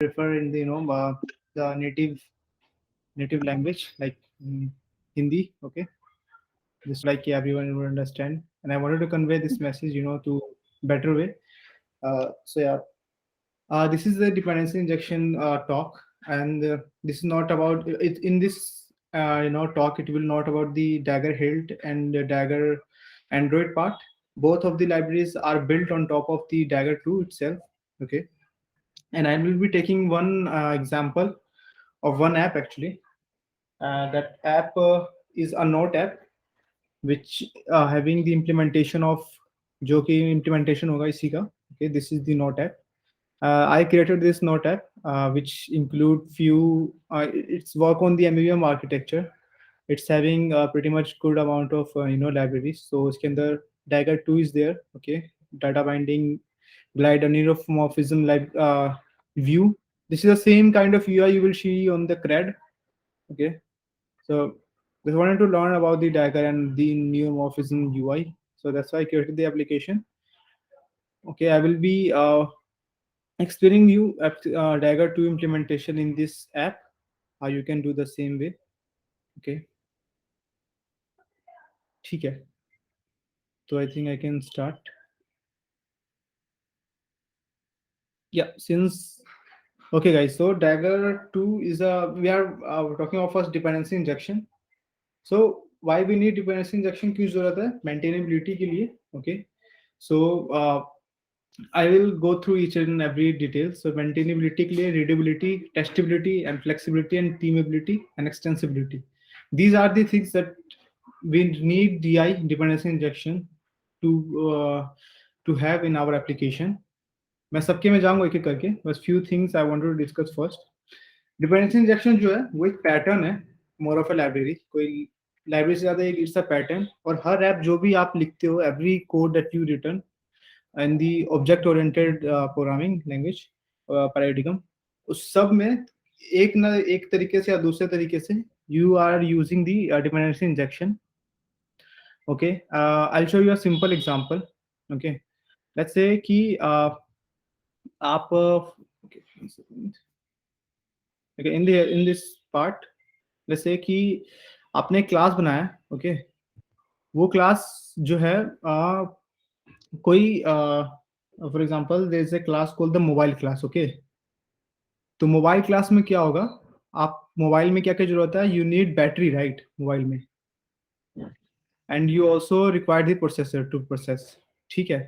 prefer in the native language like Hindi. Okay, just like everyone will understand, and I wanted to convey this message, to better way. So yeah, this is the dependency injection talk, and this is not about it. In this talk, it will not about the Dagger Hilt and the Dagger Android part. Both of the libraries are built on top of the Dagger 2 itself. Okay, and I will be taking one example of one app actually. That app is a Note app, which having the implementation of जो कि implementation होगा इसी का. Okay, this is the Note app. I created this Note app, which include few. It's work on the MEVM architecture. It's having a pretty much good amount of libraries. So इसके अंदर Dagger 2 is there. Okay, data binding, glide neuromorphism like view. This is the same kind of UI you will see on the CRED. Okay, so just wanted to learn about the Dagger and the neuromorphism UI. So that's why I created the application. Okay, I will be explaining you Dagger 2 implementation in this app, how you can do the same way. Okay, ठीक है. So I think I can start. Yeah, since okay guys, so Dagger 2 is a we are talking of first dependency injection. So why we need dependency injection क्यों जरूरत है maintainability के लिए. Okay, so I will go through each and every detail. So maintainability के लिए readability, testability, and flexibility, and teamability and extensibility. These are the things that we need DI dependency injection to have in our application. मैं सबके में जाऊंगा एक एक करके. बस few things I wanted to discuss first. Dependency injection जो है वो एक पैटर्न है, मोर ऑफ अ लाइब्रेरी. कोई लाइब्रेरी से ज्यादा एक इट्स अ पैटर्न. और हर ऐप जो भी आप लिखते हो, every code that you return and the object oriented programming language paradigm, उस सब में एक ना एक तरीके से या दूसरे तरीके से you are using the dependency injection. Okay, I show you a simple example. Okay, let's say कि आप in this part let's say कि आपने क्लास बनाया. ओके, वो क्लास जो है कोई for example there is a class called the mobile class. Okay, तो मोबाइल क्लास में क्या होगा, आप मोबाइल में क्या क्या जरूरत है, you need battery right mobile में, and you also require the processor to process. ठीक है,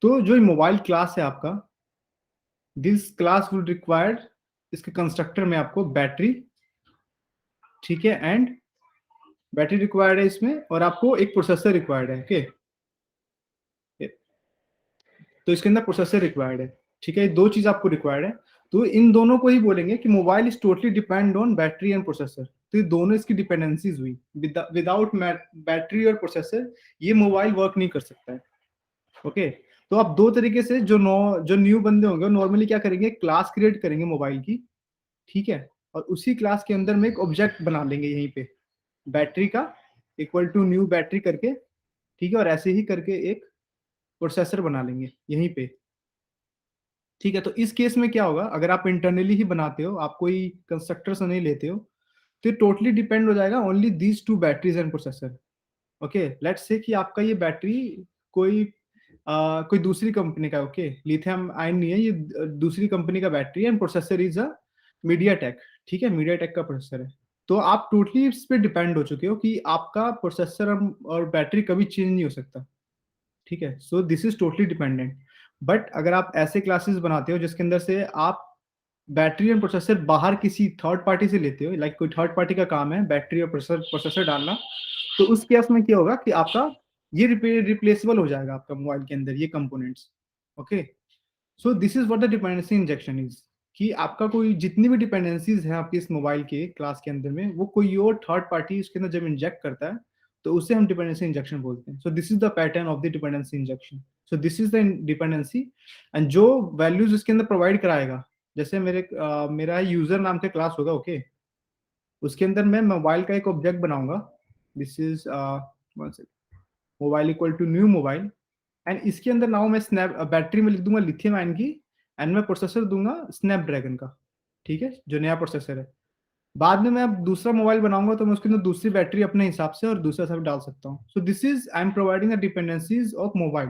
तो जो मोबाइल क्लास है आपका, दिस क्लास विल रिक्वायर्ड, इसके कंस्ट्रक्टर में आपको बैटरी, ठीक है, एंड बैटरी रिक्वायर्ड है इसमें, और आपको एक प्रोसेसर रिक्वायर्ड है. ओके, तो इसके अंदर प्रोसेसर रिक्वायर्ड है. ठीक है, दो चीज आपको रिक्वायर्ड है. तो इन दोनों को ही बोलेंगे कि mobile is totally depend on battery and processor. तो ये दोनों इसकी डिपेंडेंसीज हुई. विदाउट बैटरी और प्रोसेसर ये मोबाइल वर्क नहीं कर सकता है. ओके, तो आप दो तरीके से जो न्यू बंदे होंगे नॉर्मली क्या करेंगे, क्लास क्रिएट करेंगे मोबाइल की. ठीक है, और उसी क्लास के अंदर में एक ऑब्जेक्ट बना लेंगे यहीं पे, बैटरी का इक्वल टू न्यू बैटरी करके. ठीक है, और ऐसे ही करके एक प्रोसेसर बना लेंगे यहीं पे. ठीक है, तो इस केस में क्या होगा, अगर आप इंटरनली ही बनाते हो, आप कोई कंस्ट्रक्टर से नहीं लेते हो, तो टोटली डिपेंड हो जाएगा only these two batteries and processor. Okay, let's say कि आपका ये बैटरी कोई दूसरी कंपनी का. ओके, लिथियम आयन नहीं है, ये दूसरी कंपनी का बैटरी है, and processor is a media take. ठीक है, मीडिया टेक का प्रोसेसर है. तो आप टोटली इस पे डिपेंड हो चुके हो कि आपका प्रोसेसर और बैटरी कभी चेंज नहीं हो सकता. ठीक है, so this is totally dependent. But अगर आप ऐसे क्लासेस बनाते हो जिसके अंदर से आप बैटरी एंड प्रोसेसर बाहर किसी थर्ड पार्टी से लेते हो, लाइक कोई थर्ड पार्टी का काम है बैटरी और प्रोसेसर डालना, तो उस केस में क्या होगा कि आपका ये रिप्लेसेबल हो जाएगा आपका मोबाइल के अंदर ये components. Okay, so this is what the dependency injection is, कि आपका कोई जितनी भी डिपेंडेंसीज है आपके इस मोबाइल के क्लास के अंदर में, वो कोई और थर्ड पार्टी उसके अंदर जब इंजेक्ट करता है तो उसे हम डिपेंडेंसी इंजेक्शन बोलते हैं. सो this is the pattern of the dependency injection. So this is the dependency, and जो वैल्यूज इसके अंदर प्रोवाइड कराएगा, जैसे मेरा यूजर नाम का क्लास होगा. ओके, उसके अंदर मैं मोबाइल का एक ऑब्जेक्ट बनाऊंगा. This is mobile equal to new mobile, and इसके अंदर नाउ मैं स्नैप बैटरी में लिख दूंगा लिथियम आयन की, एंड मैं प्रोसेसर दूंगा स्नैपड्रैगन का, ठीक है, जो नया प्रोसेसर है। बाद में मैं अब दूसरा मोबाइल बनाऊंगा तो मैं उसके अंदर दूसरी बैटरी अपने हिसाब से और दूसरा सब डाल सकता हूँ। So this is I am providing the dependencies of mobile.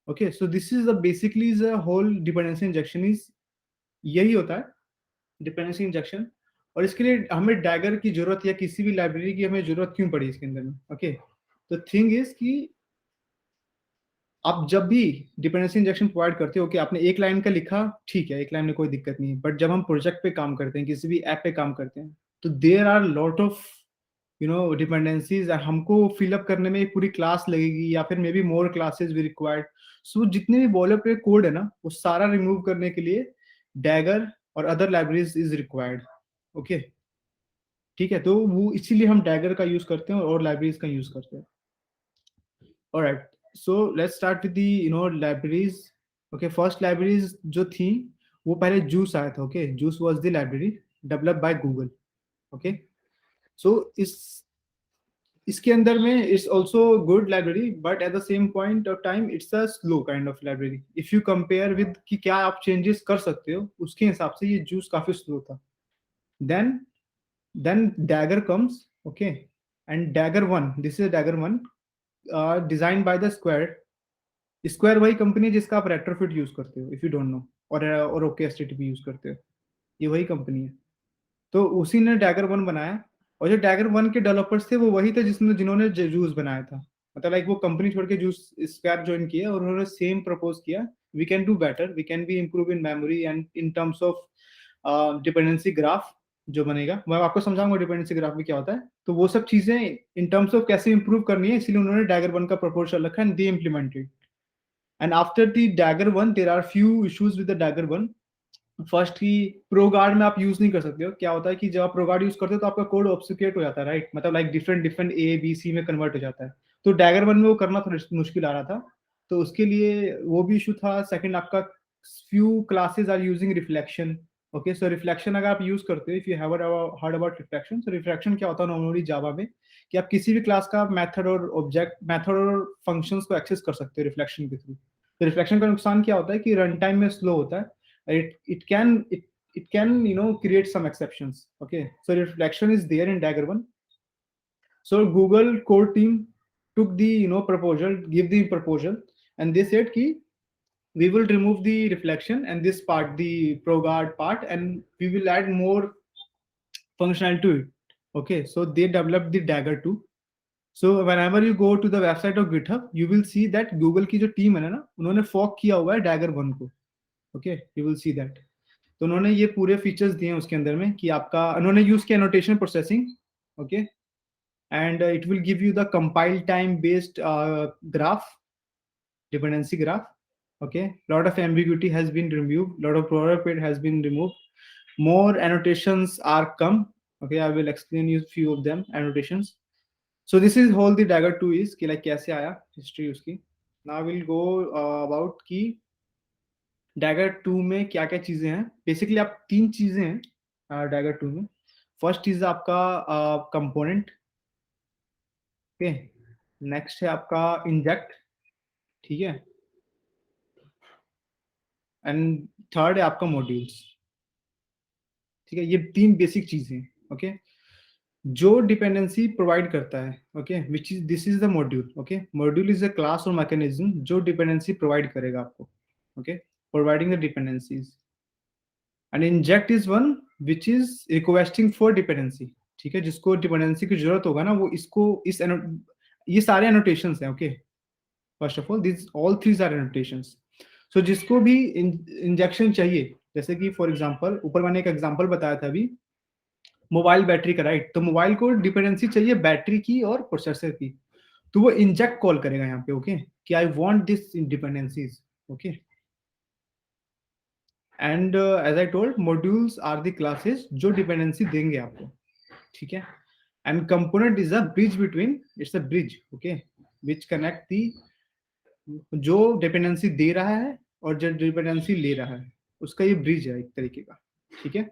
Okay, so this is the basically the whole dependency injection is, यही होता है डिपेंडेंसी इंजेक्शन। और इसके लिए हमें डैगर की जरूरत या किसी भी लाइब्रेरी की हमें जरूरत क्यों पड़ी इसके अंदर में? ओके, तो थिंग इज कि आप जब भी डिपेंडेंसी इंजेक्शन प्रोवाइड करते हो कि आपने एक लाइन का लिखा, ठीक है, एक लाइन में कोई दिक्कत नहीं है, बट जब हम प्रोजेक्ट पे काम करते हैं, किसी भी ऐप पे काम करते हैं, तो there are lot of dependencies, हमको फिलअप करने में एक पूरी क्लास लगेगी या फिर मे बी मोर क्लासेस भी रिक्वायर्ड। सो जितने भी बॉलर पे कोड है ना, वो सारा रिमूव करने के लिए डैगर और other libraries is required. Okay, ठीक है, तो वो इसीलिए हम डैगर का यूज करते हैं और लाइब्रेरीज का यूज करते हैं। Alright, so let's start with the libraries. Okay, first libraries जो थी वो पहले जूस आया था। ओके, juice was the library developed by Google. Okay, so इसके अंदर में it's also good library, but at the same point of time it's a slow kind of library. If you compare with कि क्या आप changes कर सकते हो, उसके हिसाब से ये जूस काफी स्लो था। Then Dagger comes, okay, and Dagger 1, this is Dagger 1, designed by the Square वही कंपनी जिसका आप रेट्रोफिट यूज करते हो, इफ यू डोंट नो, और ओके एचटीटीपी यूज करते हो, ये वही कंपनी है। तो उसी ने डैगर 1 बनाया, और जो डैगर 1 के डेवलपर्स थे वो वही थे जिन्होंने जूस बनाया था। मतलब लाइक वो कंपनी छोड़ के जूस स्क्वायर ज्वाइन किया और उन्होंने सेम प्रपोज किया, we can do better, we can be improve in memory and in terms of dependency graph जो बनेगा, मैं आपको समझाऊंगा डिपेंडेंसी ग्राफ भी क्या होता है। तो वो सब चीजें इन टर्म्स ऑफ कैसे इंप्रूव करनी है, इसलिए उन्होंने डैगर 1 का प्रपोजल रखा and they implemented. And after the Dagger 1 there are few issues with the Dagger 1। First की प्रो गार्ड में आप यूज नहीं कर सकते हो। क्या होता है कि जब आप प्रो गार्ड यूज करते हो तो आपका कोड ऑब्स्क्यूट हो जाता है, राइट, मतलब like different different A B C में कन्वर्ट हो जाता है। तो डैगर 1 में वो करना थोड़ा मुश्किल आ रहा था, तो उसके लिए वो भी इशू था। सेकंड, आपका few classes are using reflection. Okay, so reflection अगर आप यूज करते हो, if you have heard about reflection, तो रिफ्लेक्शन क्या होता है नॉर्मली जावा में, कि आप किसी भी क्लास का मेथड और ऑब्जेक्ट, मेथड और फंक्शंस को एक्सेस कर सकते हो रिफ्लेक्शन के थ्रू। तो रिफ्लेक्शन का नुकसान क्या होता है कि रन टाइम में स्लो होता है। It can create some exceptions. Okay, so reflection is there in Dagger 1. So Google core team took the proposal, give the proposal, and they said ki we will remove the reflection and this part, the ProGuard part, and we will add more functional to it. Okay, so they developed the Dagger 2. So whenever you go to the website of GitHub, you will see that Google की जो team है ना, उन्होंने fork किया हुआ है Dagger 1 को। Okay, you will see that. तो उन्होंने ये पूरे फीचर्स दिए हैं उसके अंदर में कि आपका उन्होंने यूज किया annotation processing. Okay, and it will give you the compile time based graph, dependency graph. Okay, lot of ambiguity has been removed, lot of boilerplate has been removed, more annotations are come. Okay, I will explain you few of them annotations. So this is whole the Dagger 2 is कि like कैसे आया history उसकी। now we'll go about कि dagger 2 में क्या क्या चीजें हैं। बेसिकली आप तीन चीजें हैं डैगर 2 में। फर्स्ट चीज आपका कंपोनेंट। ओके, नेक्स्ट है आपका इंजेक्ट, ठीक है, एंड थर्ड है आपका मॉड्यूल्स। ठीक है, ये तीन बेसिक चीजें। ओके, जो डिपेंडेंसी प्रोवाइड करता है, okay, which is this is the module. Okay, module is a class और मैकेनिज्म जो डिपेंडेंसी प्रोवाइड करेगा आपको। Okay, providing the dependencies. And inject is one which is requesting for dependency. ठीक है, जिसको डिपेंडेंसी की जरूरत होगा ना, वो इसको ये सारे एनोटेशंस हैं। Okay, first of all this all three are annotations. So जिसको भी इंजेक्शन चाहिए, जैसे कि फॉर एग्जांपल ऊपर मैंने एक एग्जांपल बताया था अभी मोबाइल बैटरी का, राइट, तो मोबाइल को डिपेंडेंसी चाहिए बैटरी की और प्रोसेसर की, तो वो इंजेक्ट कॉल करेगा यहाँ पे। ओके, कि I want this dependencies. Okay, and as I told modules are the classes जो डिपेंडेंसी देंगे आपको। ठीक है, and component is a bridge between, it's a bridge, okay, which connect the जो डिपेंडेंसी दे रहा है और जो डिपेंडेंसी ले रहा है, उसका ये ब्रिज है एक तरीके का। ठीक है,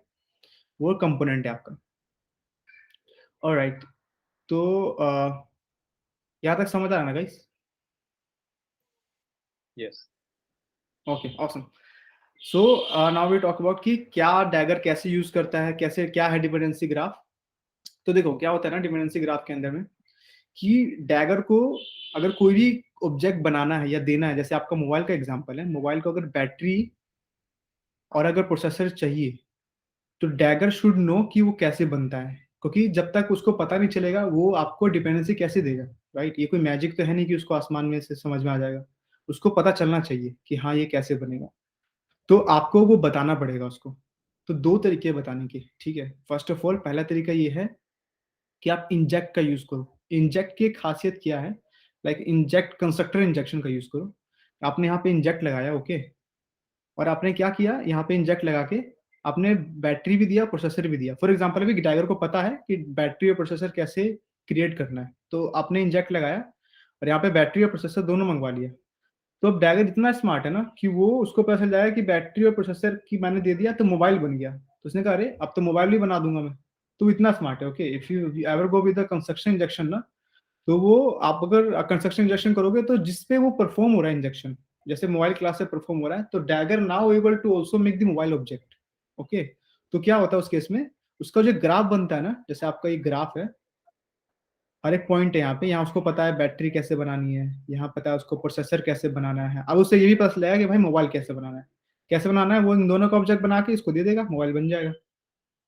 वो कंपोनेंट है आपका। ऑलराइट, तो यहाँ तक समझ आया ना guys? Yes. Okay, awesome. So now we talk about कि क्या डैगर कैसे यूज करता है, कैसे क्या है डिपेंडेंसी ग्राफ। तो देखो क्या होता है ना डिपेंडेंसी ग्राफ के अंदर में कि डैगर को अगर कोई भी ऑब्जेक्ट बनाना है या देना है, जैसे आपका मोबाइल का एग्जांपल है, मोबाइल को अगर बैटरी और अगर प्रोसेसर चाहिए तो डैगर शुड नो कि वो कैसे बनता है, क्योंकि जब तक उसको पता नहीं चलेगा वो आपको डिपेंडेंसी कैसे देगा, राइट। ये कोई मैजिक तो है नहीं कि उसको आसमान में से समझ में आ जाएगा, उसको पता चलना चाहिए कि हाँ ये कैसे बनेगा। तो आपको वो बताना पड़ेगा उसको। तो दो तरीके हैं बताने के, ठीक है। फर्स्ट ऑफ ऑल पहला तरीका ये है कि आप इंजेक्ट का यूज करो। इंजेक्ट की खासियत क्या है, लाइक इंजेक्ट कंस्ट्रक्टर इंजेक्शन का यूज करो। आपने यहाँ पे इंजेक्ट लगाया, ओके, और आपने क्या किया, यहाँ पे इंजेक्ट लगा के आपने बैटरी भी दिया, प्रोसेसर भी दिया। फॉर एग्जाम्पल अभी टाइगर को पता है कि बैटरी और प्रोसेसर कैसे क्रिएट करना है, तो आपने इंजेक्ट लगाया और यहाँ पे बैटरी और प्रोसेसर दोनों मंगवा लिया। तो अब डैगर इतना स्मार्ट है ना कि वो उसको पता चल जाएगा कि बैटरी और प्रोसेसर की मैंने दे दिया तो मोबाइल बन गया। तो उसने कहा अरे अब तो मोबाइल भी बना दूंगा मैं। तो इतना स्मार्ट है, okay. If you ever go with the construction injection ना, तो वो आप अगर कंस्ट्रक्शन इंजेक्शन करोगे तो जिसपे वो परफॉर्म हो रहा है इंजेक्शन, जैसे मोबाइल क्लास से परफॉर्म हो रहा है, तो Dagger now able to also make the mobile object, okay. तो क्या होता है उस केस में, उसका जो ग्राफ बनता है ना, जैसे आपका ये ग्राफ है, हर एक पॉइंट है यहाँ पे, यहाँ उसको पता है बैटरी कैसे बनानी है, यहाँ पता है उसको प्रोसेसर कैसे बनाना है। अब उससे ये भी पता चलेगा कि भाई मोबाइल कैसे बनाना है, कैसे बनाना है, वो इन दोनों का ऑब्जेक्ट बना के इसको दे देगा, मोबाइल बन जाएगा,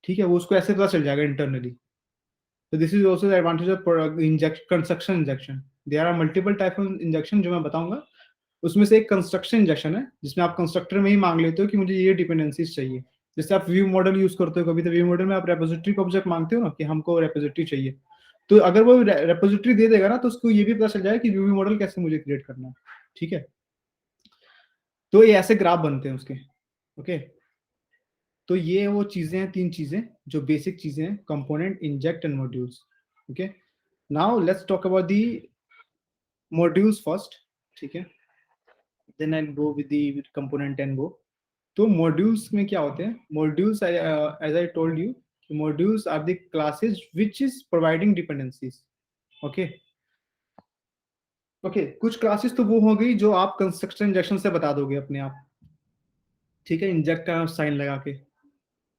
ठीक है। वो उसको ऐसे पता चल जाएगा इंटरनली। तो this is also the advantage of construction injection. There are multiple type of injection जो मैं बताऊंगा। उसमें से एक कंस्ट्रक्शन इंजेक्शन है जिसमें आप कंस्ट्रक्टर में ही मांग लेते हो कि मुझे ये डिपेंडेंसीज चाहिए। जैसे आप व्यू मॉडल यूज करते हो कभी, तो व्यू मॉडल में आप रेपोजिटरी का ऑब्जेक्ट मांगते हो ना कि हमको रेपोजिटरी चाहिए। तो अगर वो रेपोजिटरी दे देगा ना, तो उसको ये भी पता चल जाएगा कि व्यू मॉडल कैसे मुझे क्रिएट करना है, ठीक है। तो ये ऐसे ग्राफ बनते हैं उसके, ओके। तो ये वो चीजें हैं, तीन चीजें जो बेसिक चीजें हैं, component, inject and modules, okay. Now let's talk about the modules first, ठीक है। Then I go with the component and वो। तो मॉड्यूल्स में क्या होते हैं, modules as I told you, modules are the classes which is providing dependencies, okay. Okay, कुछ classes तो वो हो गई जो आप कंस्ट्रक्शन इंजेक्शन से बता दोगे अपने आप, ठीक है, इंजेक्ट का साइन लगा के,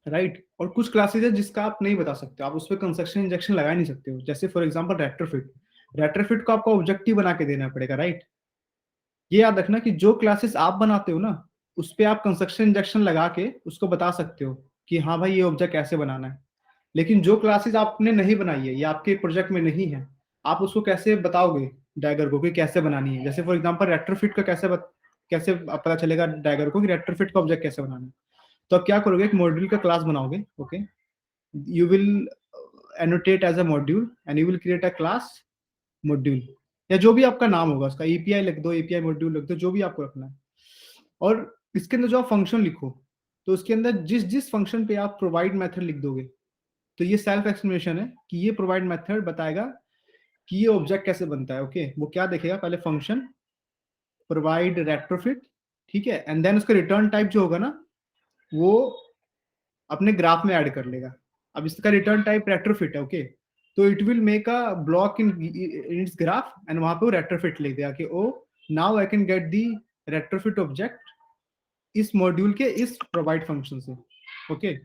राइट। और कुछ क्लासेस है जिसका आप नहीं बता सकते, आप उस पर कंस्ट्रक्शन इंजेक्शन लगा नहीं सकते हो। जैसे फॉर एग्जांपल रेट्रोफिट, रेट्रोफिट को आपको ऑब्जेक्टिव बना के देना पड़ेगा, राइट। ये याद रखना कि जो क्लासेस आप बनाते हो ना, उस पे आप कंस्ट्रक्शन इंजेक्शन लगा के उसको बता सकते हो कि हाँ भाई ये ऑब्जेक्ट कैसे बनाना है। लेकिन जो क्लासेस आपने नहीं बनाई है या आपके प्रोजेक्ट में नहीं है, आप उसको कैसे बताओगे डैगर को कि कैसे बनानी है। जैसे फॉर एग्जांपल रेट्रोफिट का कैसे पता चलेगा डैगर को कि रेट्रोफिट का ऑब्जेक्ट कैसे बनाना है। तो आप क्या करोगे, एक मॉड्यूल का क्लास बनाओगे, okay. You will annotate as a module and you will create a class module, या जो भी आपका नाम होगा उसका, एपीआई लिख दो, एपीआई मॉड्यूल लिख दो, जो भी आपको रखना है। और इसके अंदर जो आप फंक्शन लिखो, तो उसके अंदर जिस जिस फंक्शन पे आप प्रोवाइड मेथड लिख दोगे, तो ये सेल्फ एक्सप्लेनेशन है कि ये प्रोवाइड मेथड बताएगा कि ये ऑब्जेक्ट कैसे बनता है, ओके। वो क्या देखेगा, पहले फंक्शन प्रोवाइड रेट्रोफिट, ठीक है, एंड देन उसका रिटर्न टाइप जो होगा ना, वो अपने ग्राफ में ऐड कर लेगा। अब इसका रिटर्न टाइप रेट्रोफिट है, ओके। तो it will make a block in its graph and वहां पे वो रेट्रोफिट लिख देगा कि oh now I can get the Retrofit object इस मॉड्यूल के इस प्रोवाइड फंक्शन से, okay.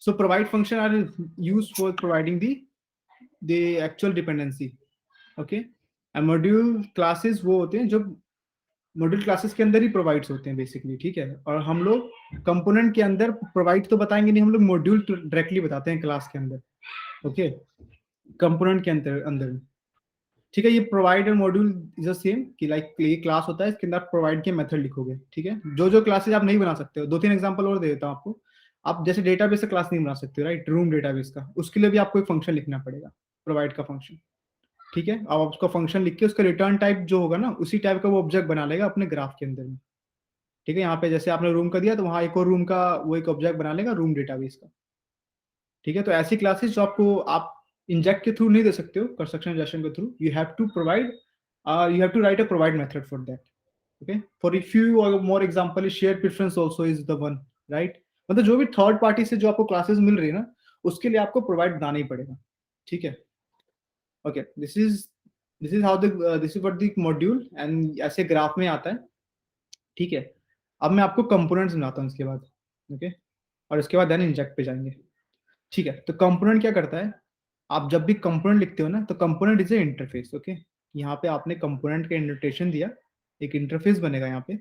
So provide function are used for providing the actual dependency, okay. And module classes वो होते हैं जो मॉड्यूल क्लासेस के अंदर ही प्रोवाइड्स होते हैं बेसिकली, ठीक है। और हम लोग कंपोनेंट के अंदर प्रोवाइड तो बताएंगे नहीं, हम लोग मॉड्यूल डायरेक्टली बताते हैं क्लास के अंदर, ओके, कंपोनेंट के अंदर अंदर, ठीक है। ये प्रोवाइड और मॉड्यूल इज द सेम कि लाइक ये क्लास होता है, इसके अंदर आप प्रोवाइड के मेथड लिखोगे, ठीक है। जो जो क्लासेज आप नहीं बना सकते हो, दो तीन एग्जांपल और दे देता हूँ आपको। आप जैसे डेटाबेस से क्लास नहीं बना सकते, राइट, रूम डेटाबेस का, उसके लिए भी आपको एक फंक्शन लिखना पड़ेगा, प्रोवाइड का फंक्शन, ठीक है। अब उसका फंक्शन लिख के उसका रिटर्न टाइप जो होगा ना, उसी टाइप का वो ऑब्जेक्ट बना लेगा अपने ग्राफ के अंदर में, ठीक है। यहाँ पे जैसे आपने रूम का दिया तो वहां एक और रूम का वो एक ऑब्जेक्ट बना लेगा रूम डेटाबेस का, ठीक है। तो ऐसी क्लासेस जो आपको आप इंजेक्ट के थ्रू नहीं दे सकते हो, कंस्ट्रक्शन इंजेक्शन के through, you have to provide, you have to write a provide method for that, okay। for a few or more example is shared preference also is the one, right। मतलब जो भी third party से जो आपको classes मिल रही है ना, उसके लिए आपको प्रोवाइड बनाना ही पड़ेगा, ठीक है। Okay, this is how the this is what the module and ऐसे ग्राफ में आता है, ठीक है। अब मैं आपको कंपोनेंट समझाता हूँ इसके बाद, ओके, और इसके बाद देन इंजेक्ट पे जाएंगे। ठीक है, तो कंपोनेंट क्या करता है, आप जब भी कंपोनेंट लिखते हो ना, तो component is a interface, okay. यहाँ पे आपने कंपोनेंट का इंडेंटेशन दिया, एक इंटरफेस बनेगा यहाँ पे,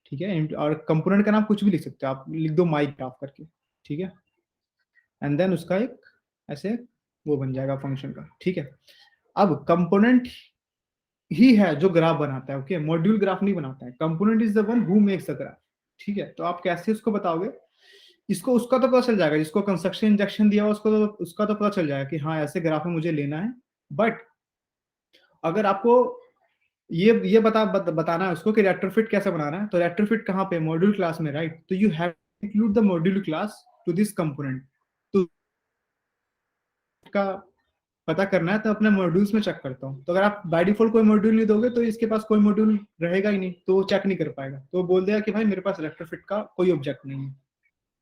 ठीक है। और कंपोनेंट का नाम कुछ भी लिख सकते हो आप, लिख दो माई ग्राफ करके, ठीक है। एंड देन उसका एक ऐसे वो बन जाएगा फंक्शन का, ठीक है। अब कंपोनेंट ही है जो ग्राफ बनाता है, ओके, मॉड्यूल ग्राफ नहीं बनाता है। Component is the one who makes the graph, ठीक है। तो आप कैसे उसको बताओगे, इसको उसका तो पता चल जाएगा, जिसको कंस्ट्रक्शन इंजेक्शन दिया उसको तो उसका तो पता चल जाएगा कि हाँ ऐसे ग्राफ में मुझे लेना है। बट अगर आपको ये बताना है उसको कि रेट्रोफिट कैसे बनाना है, तो रेट्रोफिट कहाँ पे, मॉड्यूल क्लास में, राइट। तो you have include the module class to this component. तो का पता करना है तो अपने मॉड्यूल्स में चेक करता हूँ। तो अगर आप बाय डिफॉल्ट कोई मॉड्यूल नहीं दोगे तो इसके पास कोई मॉड्यूल रहेगा ही नहीं, तो वो चेक नहीं कर पाएगा, तो वो बोल देगा कि भाई मेरे पास रेट्रोफिट का कोई ऑब्जेक्ट नहीं है।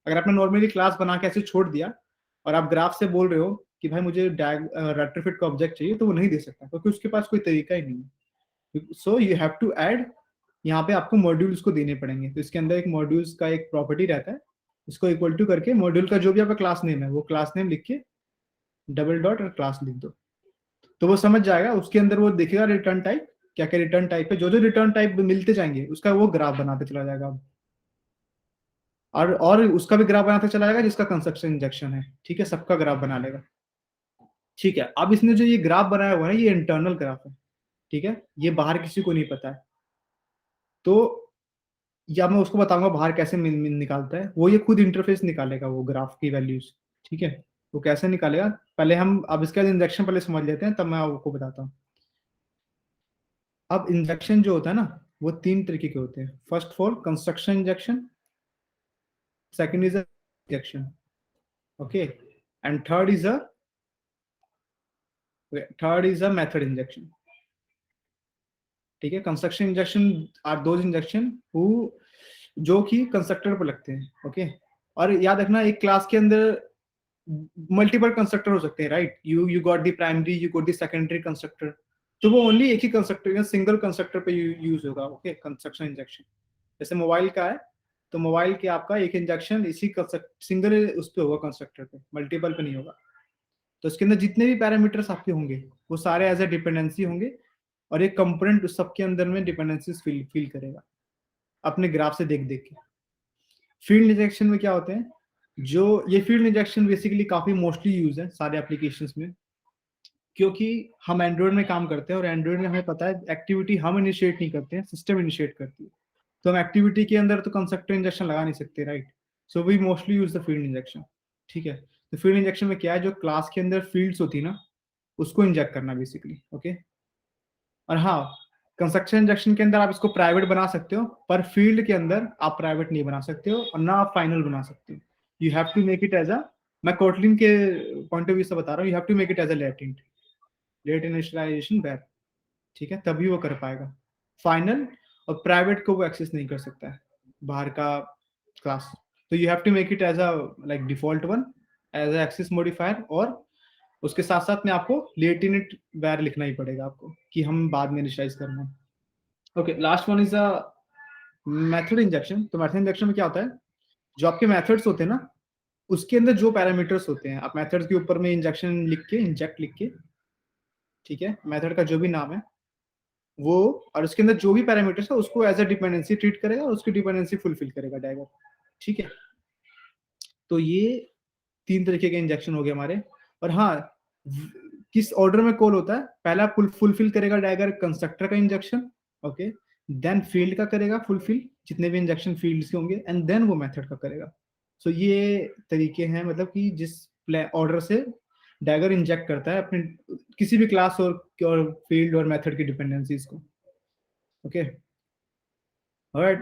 अगर आपने नॉर्मली क्लास बना के ऐसे छोड़ दिया और आप ग्राफ से बोल रहे हो कि भाई मुझे रेट्रोफिट का ऑब्जेक्ट चाहिए, तो वो नहीं दे सकता क्योंकि उसके पास कोई तरीका ही नहीं है। So you have to add, यहाँ पे आपको मॉड्यूल्स को देने पड़ेंगे। तो इसके अंदर एक मॉड्यूल्स का एक प्रॉपर्टी रहता है, इसको इक्वल टू करके मॉड्यूल का जो भी आपका क्लास नेम है वो क्लास नेम लिख के डबल डॉट और क्लास लिख दो, तो वो समझ जाएगा। उसके अंदर वो देखेगा रिटर्न टाइप, क्या क्या रिटर्न टाइप है, जो जो रिटर्न टाइप मिलते जाएंगे उसका वो ग्राफ बनाते चला जाएगा। और उसका भी ग्राफ बनाते चला जाएगा जिसका कंस्ट्रक्शन इंजेक्शन है, ठीक है, सबका ग्राफ बना लेगा। ठीक है, अब इसने जो ये ग्राफ बनाया हुआ है ये इंटरनल ग्राफ है, ठीक है, ये बाहर किसी को नहीं पता है। तो या मैं उसको बताऊंगा बाहर कैसे निकालता है, वो ये खुद इंटरफेस निकालेगा वो ग्राफ की वैल्यूज, ठीक है। वो कैसे निकालेगा, पहले हम अब इसका इंजेक्शन पहले समझ लेते हैं, तब मैं आपको बताता हूँ। अब इंजेक्शन जो होता है ना, वो तीन तरीके के होते हैं। First of all construction injection, second is injection, okay, and third is a method injection, ठीक है। Construction injection are those injection who जो कि कंस्ट्रक्टर पर लगते हैं, ओके। और याद रखना एक क्लास के अंदर मल्टीपल कंस्ट्रक्टर हो सकते हैं, right. You got the primary, you got the secondary constructor, तो वो ओनली एक ही कंस्ट्रक्टर या सिंगल कंस्ट्रक्टर पे यूज होगा, ओके। कंस्ट्रक्शन इंजेक्शन जैसे मोबाइल का है, तो मोबाइल के आपका एक इंजेक्शन इसी सिंगल उस पे होगा, कंस्ट्रक्टर पे, मल्टीपल पे नहीं होगा। तो इसके अंदर जितने भी पैरामीटर्स आपके होंगे वो सारे एज ए डिपेंडेंसी होंगे, और एक कंपोनेंट उस सबके अंदर में डिपेंडेंसीज फील करेगा अपने ग्राफ से देख देख के। फील्ड इंजेक्शन में क्या होते हैं, जो ये फील्ड इंजेक्शन बेसिकली काफी मोस्टली यूज है सारे एप्लीकेशंस में, क्योंकि हम एंड्रॉइड में काम करते हैं और एंड्रॉइड में हमें पता है एक्टिविटी हम इनिशिएट नहीं करते हैं, सिस्टम इनिशिएट करती है। तो हम एक्टिविटी के अंदर तो कंस्ट्रक्टर इंजेक्शन लगा नहीं सकते, right. So we mostly use the field injection, ठीक है। तो फील्ड इंजेक्शन में क्या है, जो क्लास के अंदर फील्ड्स होती है ना उसको इंजेक्ट करना बेसिकली, ओके। और हाँ, कंस्ट्रक्शन इंजेक्शन के अंदर आप इसको प्राइवेट बना सकते हो, पर फील्ड के अंदर आप प्राइवेट नहीं बना सकते हो और ना आप फाइनल बना सकते हो। You have to make it as a, मैं कोटलिन के पॉइंट ऑफ व्यू से बता रहा हूँ, you have to make it as a latent, late initialisation back, ठीक है, तभी वो कर पाएगा फाइनल। और प्राइवेट को वो एक्सेस नहीं कर सकता है बाहर का क्लास। तो you have to make it as a like default one, as a access modifier, और उसके साथ साथ में आपको लेट इनिट वैर लिखना ही पड़ेगा आपको कि हम बाद में इनिशियलाइज करना है। Okay, last one is a method injection. तो मेथड इंजेक्शन में क्या होता है, जो आपके मेथड्स होते हैं ना उसके अंदर जो पैरामीटर्स होते हैं, आप मेथड्स के ऊपर में इंजेक्शन लिख के, इंजेक्ट लिख के, ठीक है, मेथड का जो भी नाम है वो, और उसके अंदर जो भी पैरामीटर्स है उसको एज अ डिपेंडेंसी ट्रीट करेगा और उसकी डिपेंडेंसी फुलफिल करेगा डायगर, ठीक है। तो ये तीन तरीके के इंजेक्शन हो गए हमारे। और हाँ, किस ऑर्डर में कॉल होता है, पहला फुलफिल करेगा डायगर कंस्ट्रक्टर का इंजेक्शन, ओके, देन फील्ड का करेगा फुलफिल, जितने भी इंजेक्शन फील्ड्स के होंगे, एंड देन वो मेथड का करेगा। सो ये तरीके हैं, मतलब कि जिस ऑर्डर से डायगर इंजेक्ट करता है अपने किसी भी क्लास और फील्ड और मेथड की डिपेंडेंसीज को, okay. Alright,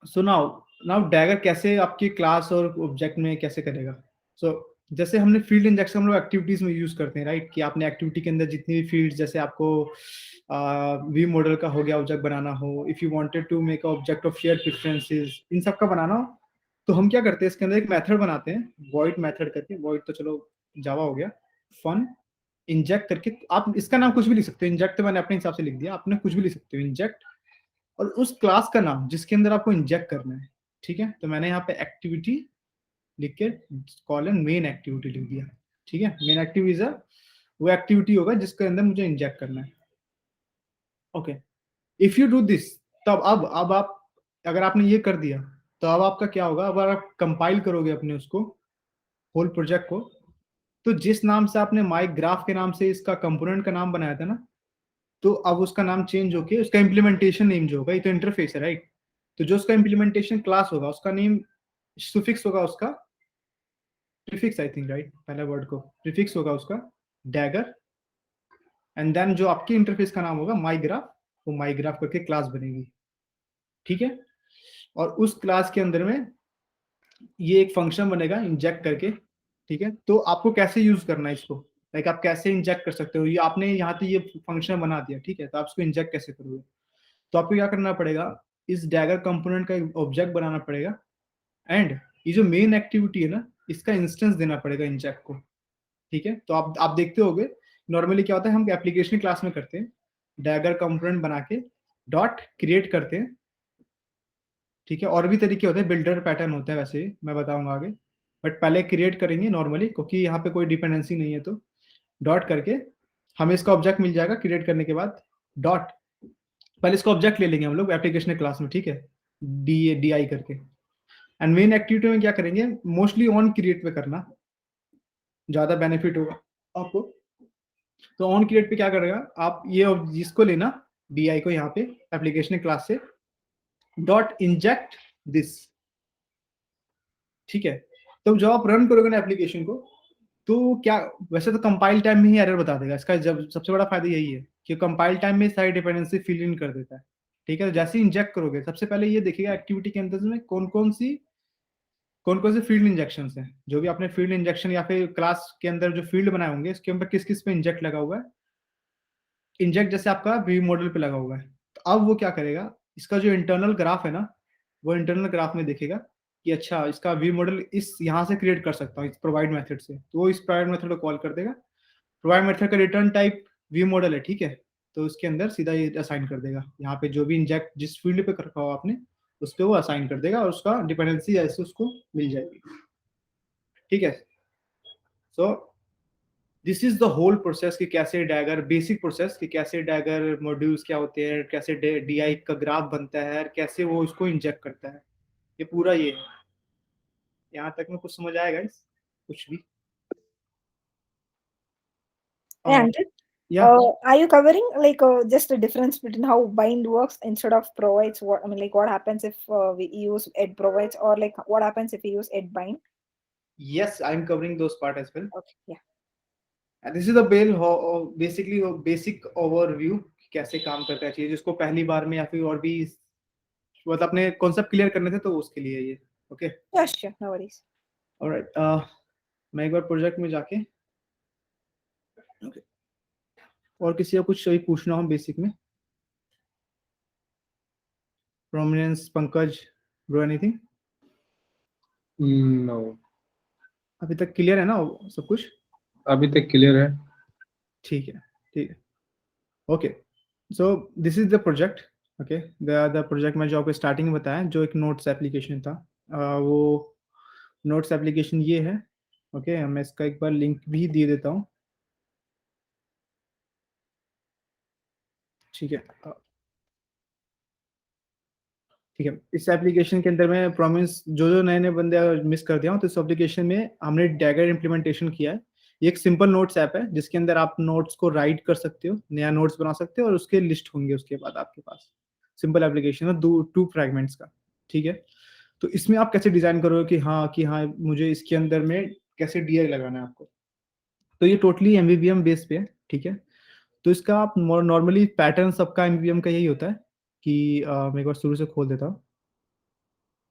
so now now dagger कैसे आपकी क्लास और ऑब्जेक्ट में कैसे करेगा। सो जैसे हमने फील्ड इंजेक्शन हम लोग एक्टिविटीज में यूज करते हैं, राइट, कि आपने एक्टिविटी के अंदर जितनी भी फील्ड, जैसे आपको वी मॉडल का हो गया ऑब्जेक्ट बनाना हो, if you wanted to make a object of share preferences, इन सब का बनाना हो, तो हम क्या करते हैं, इसके अंदर एक मेथड बनाते हैं, वॉइड मेथड करके, वॉइड तो चलो जावा हो गया, फन इंजेक्ट करके, आप इसका नाम कुछ भी लिख सकते हो, इंजेक्ट तो मैंने अपने हिसाब से लिख दिया, आपने कुछ भी लिख सकते हो, इंजेक्ट और उस क्लास का नाम जिसके अंदर आपको इंजेक्ट करना है, ठीक है। तो मैंने यहाँ पे एक्टिविटी लिख के कॉलन मेन एक्टिविटी लिख दिया, ठीक है। मेन एक्टिविटी वो एक्टिविटी होगा जिसके अंदर मुझे इंजेक्ट करना है, okay. If you do this, तब अब आप अगर आपने ये कर दिया तो अब आपका क्या होगा, अगर आप कंपाइल करोगे अपने उसको होल प्रोजेक्ट को, तो जिस नाम से आपने माई ग्राफ के नाम से इसका कंपोनेंट का नाम बनाया था ना, तो अब उसका नाम चेंज होके उसका इम्प्लीमेंटेशन नेम जो होगा, ये तो इंटरफेस है राइट, तो जो उसका इम्प्लीमेंटेशन क्लास होगा उसका नेम सुफिक्स होगा उसका प्रीफिक्स, आई थिंक राइट, पहला वर्ड को प्रीफिक्स होगा उसका डैगर, एंड देन जो आपके इंटरफेस का नाम होगा माई ग्राफ, वो माई ग्राफ करके क्लास बनेगी, ठीक है। और उस क्लास के अंदर में ये एक फंक्शन बनेगा इंजेक्ट करके, ठीक है। तो आपको कैसे यूज करना है इसको, लाइक आप कैसे इंजेक्ट कर सकते हो, ये आपने यहाँ पे ये फंक्शन बना दिया, ठीक है, तो आप इसको इंजेक्ट कैसे करोगे, तो आपको क्या करना पड़ेगा, इस डैगर कंपोनेंट का एक ऑब्जेक्ट बनाना पड़ेगा, एंड ये जो मेन एक्टिविटी है ना, इसका इंस्टेंस देना पड़ेगा इंजेक्ट को, ठीक है। तो आप देखते होगे नॉर्मली क्या होता है, हम एप्लीकेशन क्लास में करते हैं, डैगर कंपोनेंट बना के डॉट क्रिएट करते हैं, ठीक है। और भी तरीके होते हैं, बिल्डर पैटर्न होता है वैसे, मैं बताऊंगा आगे, बट पहले क्रिएट करेंगे नॉर्मली, क्योंकि यहाँ पे कोई डिपेंडेंसी नहीं है, तो डॉट करके हमें इसका ऑब्जेक्ट मिल जाएगा क्रिएट करने के बाद, डॉट पहले इसका ऑब्जेक्ट ले लेंगे हम लोग एप्लीकेशन क्लास में, ठीक है, डी आई करके, एंड मेन एक्टिविटी में क्या करेंगे, मोस्टली ऑन क्रिएट पे करना ज्यादा बेनिफिट होगा आपको। तो ऑन क्रिएट पे क्या करेगा, आप ये जिसको लेना डी आई को यहाँ पे एप्लीकेशन क्लास से डॉट इंजेक्ट दिस, ठीक है। तो जब आप रन करोगे ना एप्लीकेशन को, तो क्या, वैसे तो कंपाइल टाइम में ही एरर बता देगा, इसका जब सबसे बड़ा फायदा यही है कि कंपाइल टाइम में सारी डिपेंडेंसी फिल इन कर देता है, ठीक है। तो जैसे ही इंजेक्ट करोगे सबसे पहले ये देखिएगा एक्टिविटी के अंदर में कौन कौन से फील्ड इंजेक्शन हैं, जो भी आपने फील्ड इंजेक्शन या फिर क्लास के अंदर जो फील्ड बनाए होंगे इसके ऊपर किस किस पे इंजेक्ट लगा हुआ है, इंजेक्ट जैसे आपका व्यू मॉडल पे लगा हुआ है, तो अब वो क्या करेगा, इसका जो इंटरनल ग्राफ है ना, वो इंटरनल ग्राफ में देखेगा कि अच्छा इसका व्यू मॉडल इस यहाँ से क्रिएट कर सकता हूँ इस प्रोवाइड मेथड से, तो वो इस प्रोवाइड मेथड को कॉल कर देगा, प्रोवाइड मेथड का रिटर्न टाइप व्यू मॉडल है, ठीक है, तो उसके अंदर सीधा ये असाइन कर देगा, यहाँ पे जो भी इंजेक्ट जिस फील्ड पे रखा हो आपने उस पर वो असाइन कर देगा, और उसका डिपेंडेंसी ऐसे उसको मिल जाएगी, ठीक है। So this is the whole process कि कैसे डैगर, बेसिक प्रोसेस कि कैसे डैगर मॉड्यूल्स क्या होते हैं, कैसे डीआई का ग्राफ बनता है, कैसे वो उसको इंजेक्ट करता है, ये पूरा ये है। यहाँ तक में कुछ समझ आएगा इस कुछ भी? And Yeah. are you covering like just the difference between how bind works instead of provides? What I mean, like what happens if we use ed provides, or like what happens if we use ed bind? Yes, I'm covering those part as well. Okay, yeah. And this is a basically basic overview कि कैसे काम करता है चीज, जिसको पहली बार में या फिर और भी मतलब अपने कॉन्सेप्ट क्लियर करने थे तो उसके लिए ये, okay. Yeah, sure, no worries. Alright, मैं एक बार प्रोजेक्ट में जाके, ओके, और किसी का कुछ अभी पूछना हो बेसिक में, prominence, Pankaj, bro, anything? No, अभी तक क्लियर है ना सब कुछ? अभी तक क्लियर है। ठीक है, ठीक है, okay. So this is the project, okay. The project में जो आपको स्टार्टिंग में बताया, जो एक नोट्स एप्लीकेशन था, वो नोट्स एप्लीकेशन ये है, ओके। मैं इसका एक बार लिंक भी दे देता हूँ, ठीक है, ठीक है। इस एप्लीकेशन के अंदर में प्रॉमिस जो नए नए बंदे मिस कर दिया हूँ, तो इस एप्लीकेशन में हमने डैगर इम्प्लीमेंटेशन किया है। ये एक सिंपल नोट्स ऐप है जिसके अंदर आप नोट्स को राइट कर सकते हो, नया नोट्स बना सकते हो, और उसके लिस्ट होंगे उसके बाद आपके पास। सिंपल एप्लीकेशन है, टू फ्रैगमेंट्स का, ठीक है। तो इसमें आप कैसे डिजाइन करोगे कि हाँ मुझे इसके अंदर में कैसे डीआई लगाना है आपको, तो ये टोटली एमवीवीएम बेस पे है, ठीक है। तो इसका आप नॉर्मली पैटर्न सबका एमवीवीएम का यही होता है कि मैं एक बार शुरू से खोल देता हूँ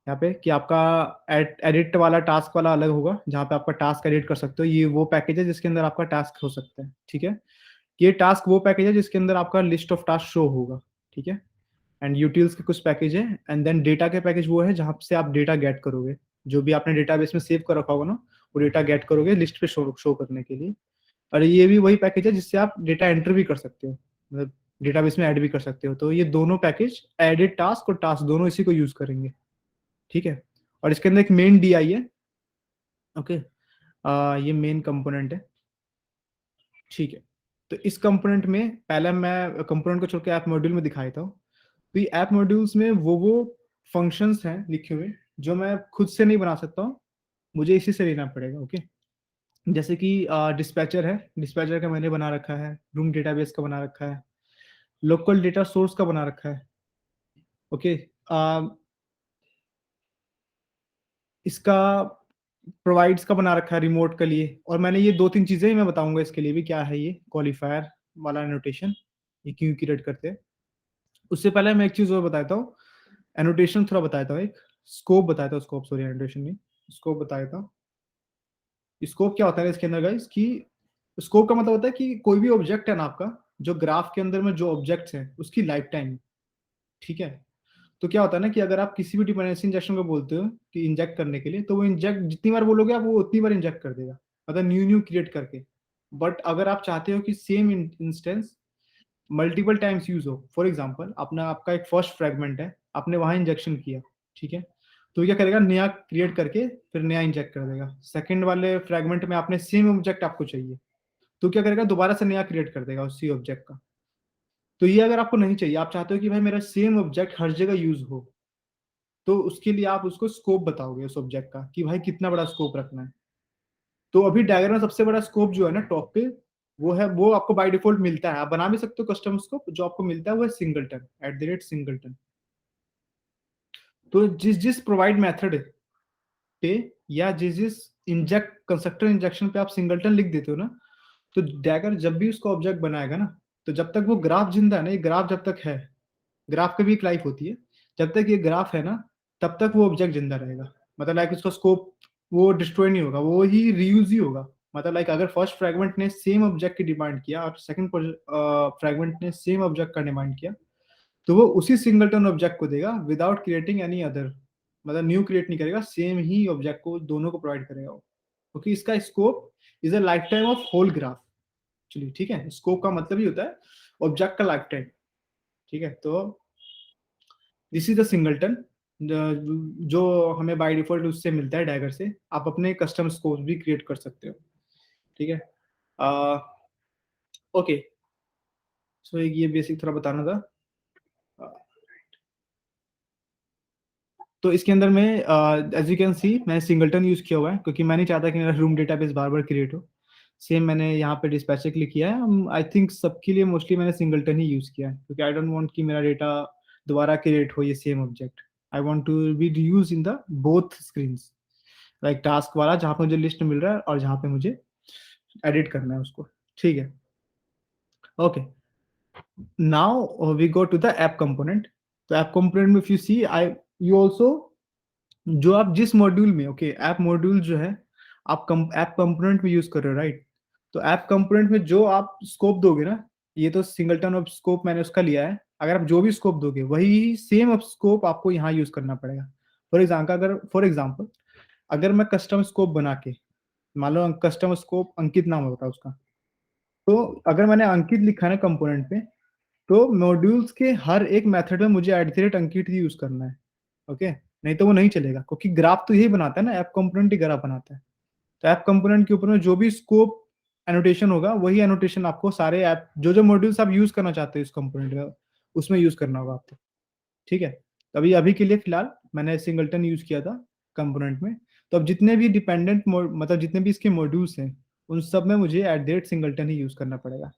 यहाँ पे, कि आपका एडिट वाला टास्क वाला अलग होगा, जहाँ पे आपका टास्क एडिट कर सकते हो, ये वो पैकेज है जिसके अंदर आपका टास्क हो सकता है, ठीक है। ये टास्क वो पैकेज है जिसके अंदर आपका लिस्ट ऑफ टास्क शो होगा, ठीक है। एंड यूटिल्स के कुछ पैकेज है, एंड देन डेटा के पैकेज वो है जहाँ से आप डेटा गेट करोगे, जो भी आपने डेटाबेस में सेव कर रखा होगा ना, वो डेटा गेट करोगे लिस्ट पे शो करने के लिए। और ये भी वही पैकेज है जिससे आप डेटा एंटर भी कर सकते हो, मतलब डेटाबेस में ऐड भी कर सकते हो। तो ये दोनों पैकेज, एडिट टास्क और टास्क, दोनों इसी को यूज करेंगे, ठीक है। और इसके अंदर एक मेन DI है, ओके, ये मेन कंपोनेंट है, ठीक है। तो इस कंपोनेंट में पहले मैं कंपोनेंट को छोड़ के ऐप मॉड्यूल में दिखा देता हूँ। तो ये ऐप मॉड्यूल्स में वो फंक्शंस हैं लिखे हुए जो मैं खुद से नहीं बना सकता हूँ, मुझे इसी से लेना पड़ेगा, ओके। जैसे कि डिस्पैचर है, डिस्पैचर का मैंने बना रखा है, रूम डेटाबेस का बना रखा है, लोकल डेटा सोर्स का बना रखा है, ओके। इसका प्रोवाइड्स का बना रखा है रिमोट के लिए। और मैंने ये 2-3 चीजें मैं बताऊंगा इसके लिए भी क्या है ये क्वालिफायर वाला एनोटेशन, ये क्यों क्रिएट करते हैं। उससे पहले मैं एक चीज और बताता हूँ, एनोटेशन थोड़ा बताता हूँ, एक स्कोप बताता हूँ, स्कोप सॉरी एनोटेशन नहीं, स्कोप बताता हूँ। स्कोप क्या होता है इसके अंदर गाइस, कि स्कोप का मतलब होता है कि कोई भी ऑब्जेक्ट है ना आपका, जो ग्राफ के अंदर में जो ऑब्जेक्ट्स हैं उसकी लाइफ टाइम, ठीक है। तो क्या होता है ना कि अगर आप किसी भी डिपेंडेंसी इंजेक्शन को बोलते हो कि इंजेक्ट करने के लिए, तो वो इंजेक्ट जितनी बार बोलोगे आप वो उतनी बार इंजेक्ट कर देगा, मतलब न्यू क्रिएट करके। बट अगर आप चाहते हो कि same instance multiple times use हो, फॉर एग्जाम्पल अपना आपका एक फर्स्ट फ्रेगमेंट है, आपने वहां इंजेक्शन किया, ठीक है, तो क्या करेगा, नया क्रिएट करके फिर नया इंजेक्ट कर देगा। सेकंड वाले फ्रेगमेंट में आपने सेम ऑब्जेक्ट आपको चाहिए, तो क्या करेगा, दोबारा से नया क्रिएट कर देगा उसी ऑब्जेक्ट का। तो ये अगर आपको नहीं चाहिए, आप चाहते हो कि भाई मेरा सेम ऑब्जेक्ट हर जगह यूज हो, तो उसके लिए आप उसको स्कोप बताओगे उस ऑब्जेक्ट का कि भाई कितना बड़ा स्कोप रखना है। तो अभी डायग्राम में सबसे बड़ा स्कोप जो है ना टॉप पे, वो है, वो आपको बाय डिफॉल्ट मिलता है, आप बना भी सकते हो कस्टम स्कोप, जो आपको मिलता है वो है सिंगलटन @सिंगलटन। तो जिस जिस प्रोवाइड मेथड पे या जिस जिस इंजेक्ट कंस्ट्रक्टर इंजेक्शन पे आप सिंगलटन लिख देते हो ना, तो डैगर जब भी उसका ऑब्जेक्ट बनाएगा ना, तो जब तक वो ग्राफ जिंदा है ना, ये ग्राफ जब तक है, ग्राफ की भी एक लाइफ होती है, जब तक ये ग्राफ है ना तब तक वो ऑब्जेक्ट जिंदा रहेगा। मतलब लाइक उसका स्कोप वो डिस्ट्रॉय नहीं होगा, वो ही रीयूज ही होगा। मतलब लाइक अगर फर्स्ट फ्रेगमेंट ने सेम ऑब्जेक्ट की डिमांड किया और सेकंड फ्रेगमेंट ने सेम ऑब्जेक्ट का डिमांड किया, तो वो उसी सिंगलटन ऑब्जेक्ट को देगा विदाउट क्रिएटिंग एनी अदर, मतलब न्यू क्रिएट नहीं करेगा, सेम ही ऑब्जेक्ट को दोनों को प्रोवाइड करेगा वो, क्योंकि इसका scope is a life time of whole graph. चलिए ठीक है, स्कोप का मतलब ही होता है ऑब्जेक्ट का लाइफ टाइम, ठीक है। तो दिस इज द सिंगलटन जो हमें बाय डिफॉल्ट उससे मिलता है डैगर से। आप अपने कस्टम स्कोप भी क्रिएट कर सकते हो, ठीक है। ओके, सो ये बेसिक थोड़ा बताना था। तो इसके अंदर में एज यू कैन सी मैं सिंगलटन यूज किया हुआ है, क्योंकि मैं नहीं चाहता कि मेरा रूम डेटाबेस बार बार क्रिएट हो। सेम मैंने यहाँ पे डिस्पैचर के लिए किया है, आई थिंक सबके लिए मोस्टली मैंने सिंगलटन ही यूज किया है, क्योंकि आई डोंट वांट कि मेरा डेटा दोबारा क्रिएट हो ये same object. I want to be use in the both screens, like task वाला जहाँ पे मुझे लिस्ट मिल रहा है और जहाँ पे मुझे एडिट करना है उसको, ठीक है। Okay, now we go to the app component. तो ऐप कंपोनेंट में if you see I you also, जो आप जिस मॉड्यूल में, ओके, ऐप मॉड्यूल जो है आप ऐप कंपोनेंट में यूज कर रहे हो, राइट। तो ऐप कंपोनेंट में जो आप स्कोप दोगे ना, ये तो सिंगलटन ऑफ स्कोप मैंने उसका लिया है, अगर आप जो भी स्कोप दोगे वही सेम ऑफ स्कोप आपको यहाँ यूज करना पड़ेगा। फॉर एग्जाम्पल अगर मैं कस्टम स्कोप बना के, मान लो कस्टम स्कोप अंकित नाम होता है उसका, तो अगर मैंने अंकित लिखा है ना कंपोनेंट पे, तो मॉड्यूल्स के हर एक मेथड में मुझे @अंकित ही यूज करना है, ओके। नहीं तो वो नहीं चलेगा, क्योंकि ग्राफ तो यही बनाता है ना, ऐप कंपोनेंट ही ग्राफ बनाता है। तो ऐप कंपोनेंट के ऊपर में जो भी स्कोप एनोटेशन होगा, वही एनोटेशन आपको सारे ऐप जो जो मॉड्यूल्स आप यूज करना चाहते हो इस कंपोनेंट में, उसमें यूज करना होगा आपको, ठीक है। तो अभी अभी के लिए फिलहाल मैंने सिंगलटन यूज किया था कंपोनेंट में। तो अब जितने भी डिपेंडेंट मतलब जितने भी इसके मॉड्यूल्स हैं, उन सब में मुझे @सिंगलटन ही यूज करना पड़ेगा,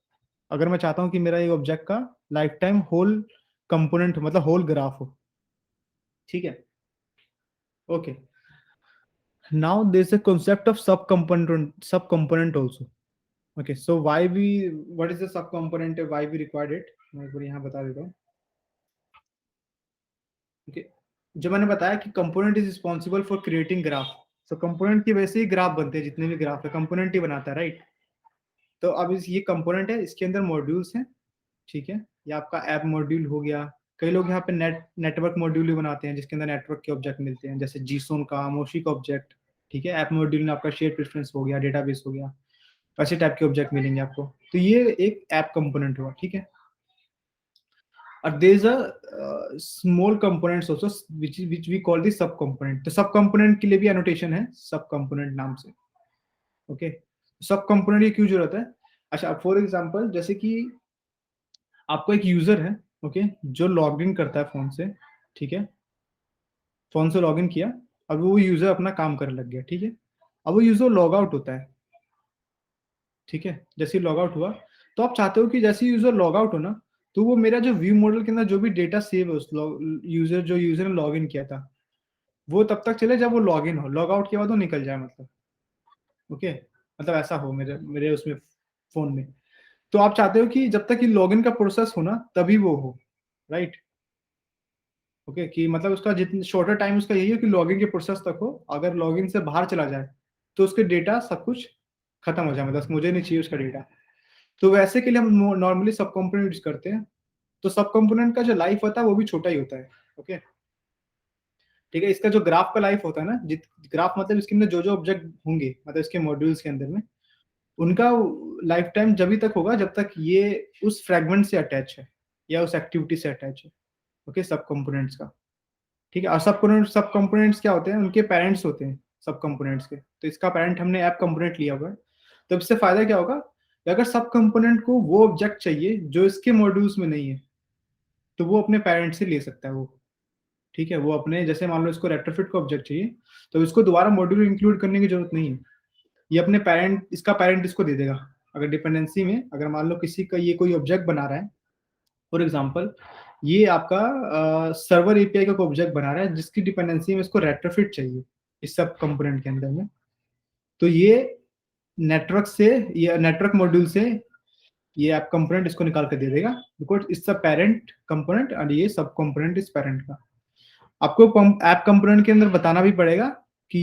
अगर मैं चाहता हूँ कि मेरा ये ऑब्जेक्ट का लाइफ टाइम होल कंपोनेंट मतलब होल ग्राफ हो, ठीक है। Okay, now there's a concept of subcomponent also. Okay, so what is the subcomponent, why we required it, मैं एक बार यहाँ बता देता हूँ। okay, जो मैंने बताया कि component is responsible for creating graph, so component की वजह से ही ग्राफ बनते हैं, जितने भी ग्राफ है कंपोनेंट ही बनाता है, राइट। तो अब ये कंपोनेंट है, इसके अंदर मॉड्यूल्स हैं, ठीक है। ये आपका ऐप मॉड्यूल हो गया, कई लोग यहाँ पे नेटवर्क मॉड्यूल भी बनाते हैं जिसके अंदर नेटवर्क के ऑब्जेक्ट मिलते हैं, जैसे जीसोन का, मोशी का ऑब्जेक्ट, ठीक है। ऐप मॉड्यूल में आपका शेयर प्रेफरेंस हो गया, डेटाबेस हो गया, ऐसे टाइप के ऑब्जेक्ट मिलेंगे आपको। तो ये एक ऐप कंपोनेंट हुआ, ठीक है। और there is a small components also which we call the sub component. तो सब component के लिए भी annotation है सब component नाम से. ओके, सब कंपोनेंट की क्यों जरूरत है? अच्छा, फॉर एग्जांपल जैसे कि आपको एक यूजर है, ओके, जो लॉग इन करता है फोन से, ठीक है, फोन से लॉग इन किया, अब वो यूजर अपना काम करने लग गया, ठीक है, अब वो यूजर लॉग आउट होता है, ठीक है, जैसे ही लॉग आउट हुआ तो आप चाहते हो कि जैसे यूजर लॉग आउट हो ना, तो वो मेरा जो व्यू मॉडल के अंदर जो भी डेटा सेव है उस यूजर ने लॉग इन किया था, वो तब तक चले जब वो लॉग इन हो, लॉग आउट के बाद वो निकल जाए, मतलब ओके, मतलब ऐसा हो मेरे मेरे उसमें फोन में. तो आप चाहते हो कि जब तक कि लॉगिन का प्रोसेस हो ना तभी वो हो, राइट? ओके, कि मतलब उसका जितना शॉर्टर टाइम उसका यही हो कि लॉगिन के प्रोसेस तक हो, अगर लॉगिन से बाहर चला जाए तो उसके डेटा सब कुछ खत्म हो जाए, मतलब मुझे नहीं चाहिए उसका डेटा. तो वैसे के लिए हम नॉर्मली सब कंपोनेंट यूज करते हैं. तो सब कंपोनेंट का जो लाइफ होता है वो भी छोटा ही होता है. ओके, ठीक है, इसका जो ग्राफ का लाइफ होता है ना, ग्राफ मतलब इसके अंदर जो जो ऑब्जेक्ट होंगे, मतलब इसके मॉड्यूल्स के अंदर में, उनका लाइफ टाइम जब तक होगा जब तक ये उस फ्रेगमेंट से अटैच है या उस एक्टिविटी से अटैच है. ओके, सब कंपोनेंट्स का, ठीक है. और सब कंपोनेंट्स क्या होते हैं, उनके पेरेंट्स होते हैं सब कंपोनेंट्स के. तो इसका पेरेंट हमने ऐप कंपोनेंट लिया हुआ है. तो इससे फायदा क्या होगा कि अगर सब कंपोनेंट को वो ऑब्जेक्ट चाहिए जो इसके मॉड्यूल्स में नहीं है, तो वो अपने पेरेंट से ले सकता है वो, ठीक है. वो अपने, जैसे मान लो इसको रेट्रोफिट का ऑब्जेक्ट चाहिए, तो इसको दोबारा मॉड्यूल इंक्लूड करने की जरूरत नहीं है. ये अपने पेरेंट, इसका पेरेंट इसको दे देगा. अगर डिपेंडेंसी में, अगर मान लो किसी का ये कोई ऑब्जेक्ट बना रहा है, फॉर एग्जांपल ये आपका सर्वर एपीआई का ऑब्जेक्ट बना रहा है जिसकी डिपेंडेंसी में इसको रेट्रोफिट चाहिए इस सब कंपोनेंट के अंदर में, तो ये नेटवर्क से, ये नेटवर्क मॉड्यूल से ये ऐप कंपोनेंट इसको निकाल कर दे देगा, because it's a parent component और ये सब कंपोनेंट इस पेरेंट का. आपको ऐप कंपोनेंट के अंदर बताना भी पड़ेगा कि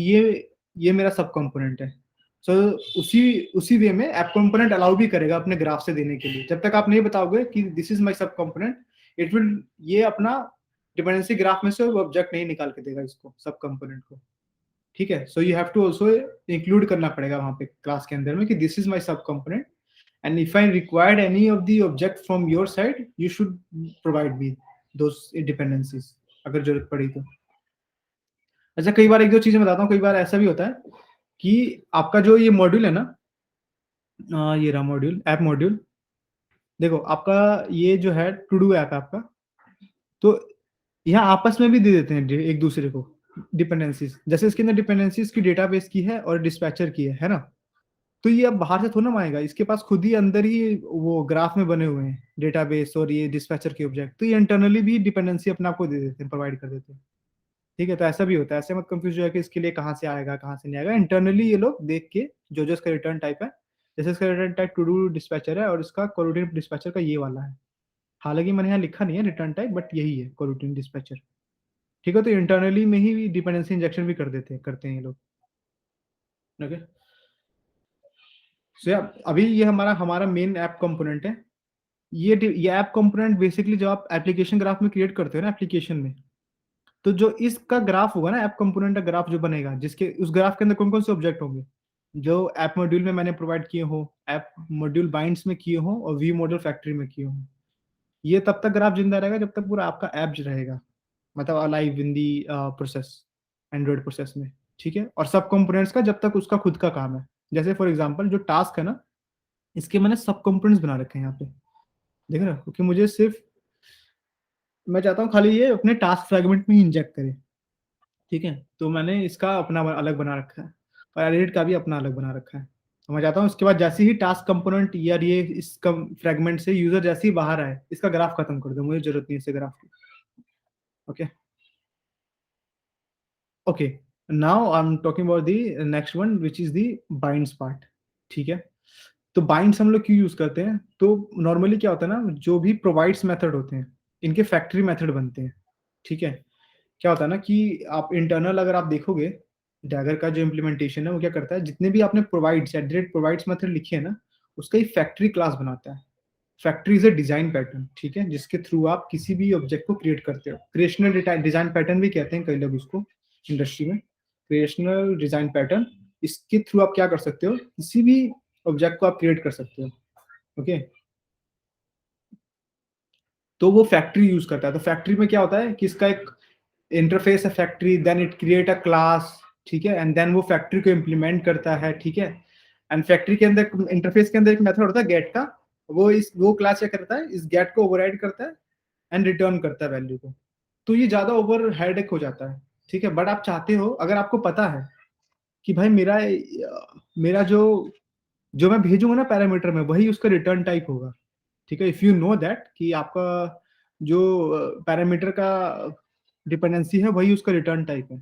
ये मेरा सब कंपोनेंट है. सो उसी उसी वे में ऐप कंपोनेंट अलाउ भी करेगा अपने ग्राफ से देने के लिए. जब तक आप नहीं बताओगे कि this is my sub component, it will, ये अपना डिपेंडेंसी ग्राफ में से वो ऑब्जेक्ट नहीं निकाल के देगा इसको, सब कंपोनेंट को, ठीक है. So you have to also include करना पड़ेगा वहां पे क्लास के अंदर में कि this is my sub component, and if I required any of the object from your side you should provide me those dependencies, अगर जरूरत पड़ी तो. अच्छा, कई बार एक दो चीजें बताता हूँ. कई बार ऐसा भी होता है कि आपका जो ये मॉड्यूल है ना, ये रहा मॉड्यूल, ऐप मॉड्यूल, देखो आपका ये जो है टू डू ऐप आपका, तो यहाँ आपस में भी दे देते हैं एक दूसरे को डिपेंडेंसीज. जैसे इसके अंदर डिपेंडेंसीज की डेटाबेस की है और डिस्पैचर की है ना, तो ये अब बाहर से थोड़ा ना आएगा, इसके पास खुद ही अंदर ही वो ग्राफ में बने हुए हैं डेटाबेस और ये डिस्पैचर के ऑब्जेक्ट, तो ये इंटरनली भी डिपेंडेंसी अपने आप को दे देते हैं, प्रोवाइड कर देते हैं, ठीक है. तो ऐसा भी होता है, ऐसे मत कंफ्यूज हो कि इसके लिए कहाँ से आएगा कहाँ से नहीं आएगा. इंटरनली ये लोग देख के जो इसका रिटर्न टाइप है, जैसे इसका return type two do dispatcher है और इसका कोरूटीन डिस्पैचर का ये वाला है. हालांकि मैंने यहाँ लिखा नहीं है रिटर्न टाइप, बट यही है कोरूटीन डिस्पैचर, ठीक है. तो इंटरनली में ही डिपेंडेंसी इंजेक्शन भी करते हैं ये लोग. ओके, सो अभी ये हमारा हमारा मेन ऐप कंपोनेंट है. ये ऐप कंपोनेंट बेसिकली जब आप एप्लीकेशन ग्राफ में क्रिएट करते हो ना एप्लीकेशन में, तो जो इसका ग्राफ होगा ना, ऐप कंपोनेंट का ग्राफ जो बनेगा, जिसके उस ग्राफ के अंदर कौन कौन से ऑब्जेक्ट होंगे जो ऐप मॉड्यूल में मैंने प्रोवाइड किए हो, ऐप मॉड्यूल बाइंड्स में किए हो और वी मॉडल फैक्ट्री में किए हो, ये तब तक ग्राफ जिंदा रहेगा जब तक पूरा आपका ऐप रहेगा, मतलब alive in the process, Android process में, ठीक है. और सब कंपोनेंट्स का जब तक उसका खुद का काम है. जैसे फॉर एग्जांपल जो टास्क है ना, इसके मैंने सब कंपोनेंट्स बना रखे हैं यहाँ पे, देख रहे हो, क्योंकि मुझे सिर्फ, मैं चाहता हूँ खाली ये अपने टास्क फ्रेगमेंट में ही इंजेक्ट करे, ठीक है. तो मैंने इसका अपना अलग बना रखा है और एडिट का भी अपना अलग बना रखा है. तो मैं चाहता हूँ उसके बाद जैसे ही टास्क कंपोनेंट या ये इस फ्रेगमेंट से यूजर जैसे ही बाहर आए, इसका ग्राफ खत्म कर दो, मुझे जरूरत नहीं है इसे ग्राफ की. Okay okay, now I am talking about the next one which is the binds part, ठीक है. तो बाइंड्स हम लोग क्यों यूज करते हैं, तो नॉर्मली क्या होता है ना, जो भी प्रोवाइड्स मेथड होते हैं इनके फैक्ट्री मेथड बनते हैं, ठीक है. क्या होता है ना कि आप इंटरनल अगर आप देखोगे, डैगर का जो इम्प्लीमेंटेशन है वो क्या करता है, जितने भी आपने प्रोवाइड्स एट प्रोवाइड्स मेथड लिखे है ना, उसका एक फैक्ट्री क्लास बनाता है. Factory is a design pattern, ठीक है, जिसके थ्रू आप किसी भी ऑब्जेक्ट को क्रिएट करते हो. क्रिएशनल डिजाइन पैटर्न भी कहते हैं कई लोग उसको इंडस्ट्री में, क्रिएशनल डिजाइन पैटर्न. इसके थ्रू आप क्या कर सकते हो, किसी भी ऑब्जेक्ट को आप क्रिएट कर सकते हो. ओके तो वो फैक्ट्री यूज करता है। तो फैक्ट्री में क्या होता है कि इसका एक इंटरफेस है factory, then it create a class, ठीक है, एंड देन वो फैक्ट्री को इम्प्लीमेंट करता है, ठीक है। एंड फैक्ट्री के अंदर इंटरफेस के अंदर एक मेथड होता है गेट का, वो क्लास क्या करता है, इस गेट को ओवरराइड करता है एंड रिटर्न करता है वैल्यू को। तो ये ज्यादा ओवर हेडेक हो जाता है, ठीक है। बट आप चाहते हो, अगर आपको पता है कि भाई मेरा जो मैं भेजूंगा ना पैरामीटर में, वही उसका रिटर्न टाइप होगा, ठीक है। इफ यू नो दैट कि आपका जो पैरामीटर का डिपेंडेंसी है वही उसका रिटर्न टाइप है,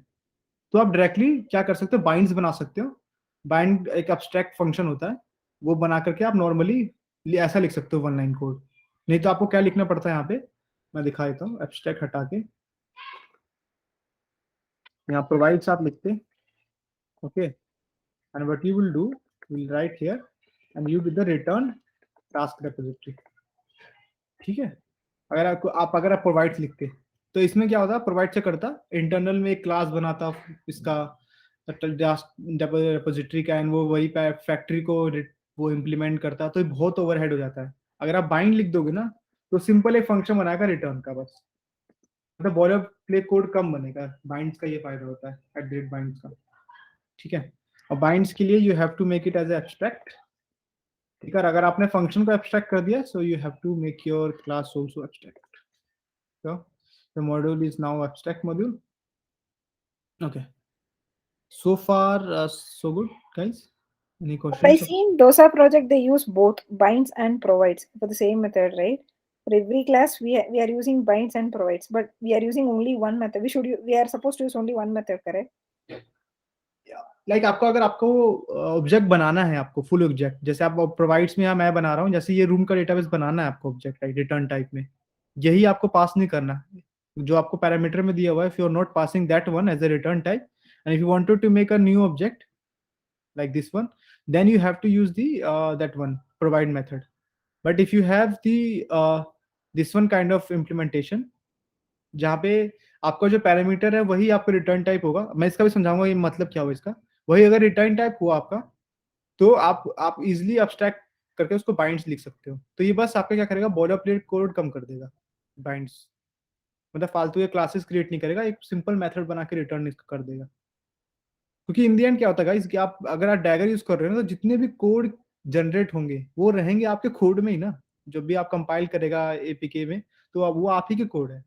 तो आप डायरेक्टली क्या कर सकते हो, बाइंड्स बना सकते हो। बाइंड एक एब्स्ट्रैक्ट फंक्शन होता है, वो बना करके आप नॉर्मली ऐसा लिख सकते हो वन लाइन कोड। नहीं तो आपको क्या लिखना पड़ता है यहाँ पे, मैं दिखा देता हूँ। एब्स्ट्रैक्ट हटा के यहाँ प्रोवाइड्स आप लिखते, okay, and what you will do, will write here and you with the return task repository, ठीक है। अगर आप प्रोवाइड्स लिखते, तो इसमें क्या होता, प्रोवाइड से करता इंटरनल में एक क्लास बनाता इसका रिपोजिटरी का, एंड वो वही फैक्ट्री को वो इम्प्लीमेंट करता, तो ये बहुत ओवरहेड हो जाता है। अगर आप बाइंड लिख दोगे ना, तो सिंपल एक फंक्शन बनाएगा रिटर्न का बस, मतलब बॉयलर प्लेट कोड कम बनेगा। बाइंड्स का ये फायदा होता है, एट बाइंड्स का, ठीक है। और बाइंड्स के लिए you have to make it as abstract, ठीक है। अगर आपने फंक्शन को एब्स्ट्रैक्ट कर दिया, so you have to make your class also abstract. So the module is now abstract module. Okay. So far, so good, guys. Any I questions? see in DOSA project they use both binds and provides for the same method, right? For every class we are using binds and provides, but we are using only one method. We are supposed to use only one method, correct? Like आपको अगर आपको object बनाना है, आपको full object, जैसे आप provides में, मैं बना रहा हूँ, जैसे ये रूम का डेटाबेस बनाना है आपको ऑब्जेक्ट रिटर्न टाइप में, यही आपको पास नहीं करना जो आपको पैरामीटर में दिया हुआ है। If you are not passing that one as a return type, and if you wanted to make a new object like this one, then you have to use the that one provide method. But if you have the this one kind of implementation, जहाँ पे आपका जो parameter है वही आपका return type होगा, मैं इसका भी समझाऊंगा ये मतलब क्या हुआ इसका। वही अगर रिटर्न टाइप हुआ आपका, तो आप इजिली अब्स्ट्रैक्ट करके उसको बाइंड्स लिख सकते हो। तो ये बस आपका क्या करेगा, बॉर्डर प्लेट कोड कम कर देगा, बाइंड्स मतलब फालतू ये क्लासेस क्रिएट नहीं करेगा, एक सिंपल मेथड बना के रिटर्न कर देगा। क्योंकि इन द एंड क्या होता है गाइस, कि आप अगर आप डैगर यूज कर रहे हो ना, तो जितने भी कोड जनरेट होंगे वो रहेंगे आपके कोड में ही ना। जब भी आप कंपाइल करेगा एपीके में, तो अब वो आप ही के कोड है।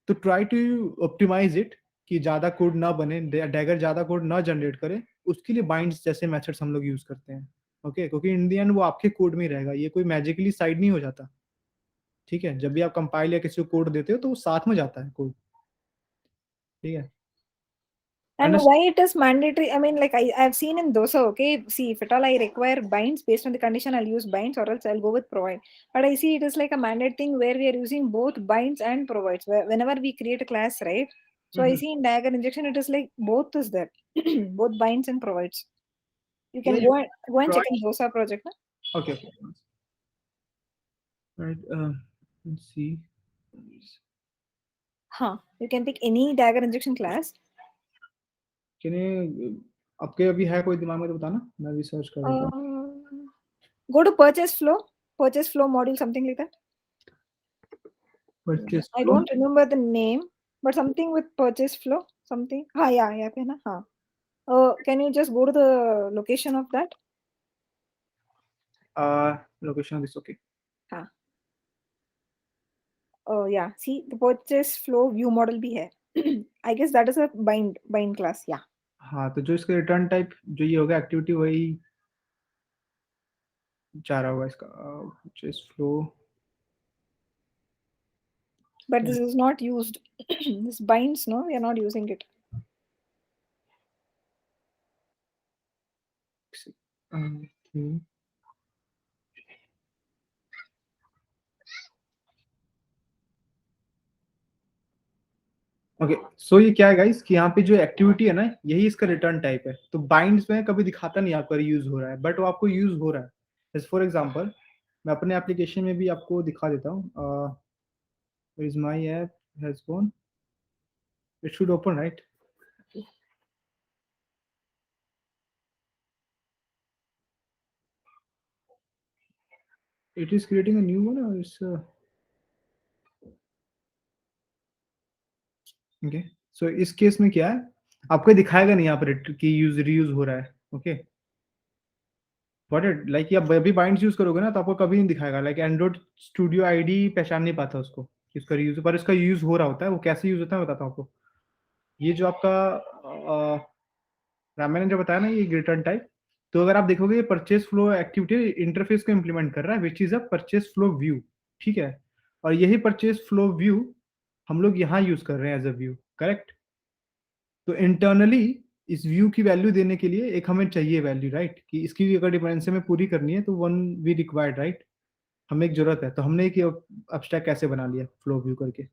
तो ट्राई टू ऑप्टिमाइज इट कि ज्यादा कोड ना बने, डैगर ज्यादा कोड ना जनरेट करे, उसके लिए बाइंड्स जैसे मेथड्स हम लोग यूज करते हैं, ओके। क्योंकि इन द एंड वो आपके कोड में ही रहेगा, ये कोई मैजिकली साइड नहीं हो जाता, ठीक है। जब भी आप कंपाइल या किसी को कोड देते हो, तो वो साथ में जाता है कोड, ठीक है। And understand? why it is mandatory? I mean, like I've seen in DOSA, okay, see, if at all I require binds based on the condition, I'll use binds or else I'll go with provide. But I see it is like a mandate thing where we are using both binds and provides whenever we create a class, right? So I see in Dagger injection, it is like both is there, both binds and provides. You Yeah, can you go and try. check in DOSA project. Na? Okay, okay. Right. Let's see. Huh. You can pick any Dagger injection class. आपके अभी है कोई दिमाग में तो बताना, मैं भी सर्च कर देता हूँ। Go to purchase flow module, something like that. Purchase I flow, don't remember the name, but something with purchase flow, something. Ah, yeah, pe na. हाँ. Can you just go to the location of that? Location this, okay. हाँ. Oh yeah. See, the purchase flow view model भी है. I guess that is a bind class. Yeah. हाँ, तो जो इसका return type जो ये होगा एक्टिविटी, वही जा रहा होगा इसका purchase flow. But this is not used. This binds, no, we are not using it. Okay, so ये क्या है गाइस, कि यहाँ पे जो एक्टिविटी है ना, यही इसका रिटर्न टाइप है। तो बाइंड्स में कभी दिखाता नहीं आपका यूज हो रहा है, बट वो आपको यूज हो रहा है। जैसे फॉर एग्जांपल, मैं अपने एप्लीकेशन में भी आपको दिखा देता हूँ। Is my app has gone, it should open right. It is creating a new one, or it's okay, so इस केस में क्या है, आपको दिखाएगा नहीं यहाँ पर कि यूज रीयूज हो रहा है। Okay, got it. लाइक आप अभी बाइंड्स यूज करोगे ना तो आपको कभी नहीं दिखाएगा। लाइक एंड्रॉइड स्टूडियो आईडी पहचान नहीं पाता उसको कि उसका यूज, पर इसका यूज हो रहा होता है। वो कैसे यूज होता है बताता हूँ आपको। ये जो आपका रामायण ने जो बताया ना, ये रिटर्न टाइप, तो अगर आप देखोगे ये परचेस फ्लो एक्टिविटी इंटरफेस को इंप्लीमेंट कर रहा है, विच is a purchase flow view. ठीक है, और यही परचेस फ्लो व्यू हम लोग यहाँ यूज कर रहे हैं एज अ व्यू, करेक्ट। तो इंटरनली इस व्यू की वैल्यू देने के लिए एक हमें चाहिए वैल्यू, राइट, कि इसकी अगर डिपेंडेंसी हमें पूरी करनी है तो वन वी रिक्वायर्ड, राइट, हमें एक जरूरत है। तो हमने एक अब्स्ट्रैक्ट कैसे बना लिया फ्लो व्यू करके।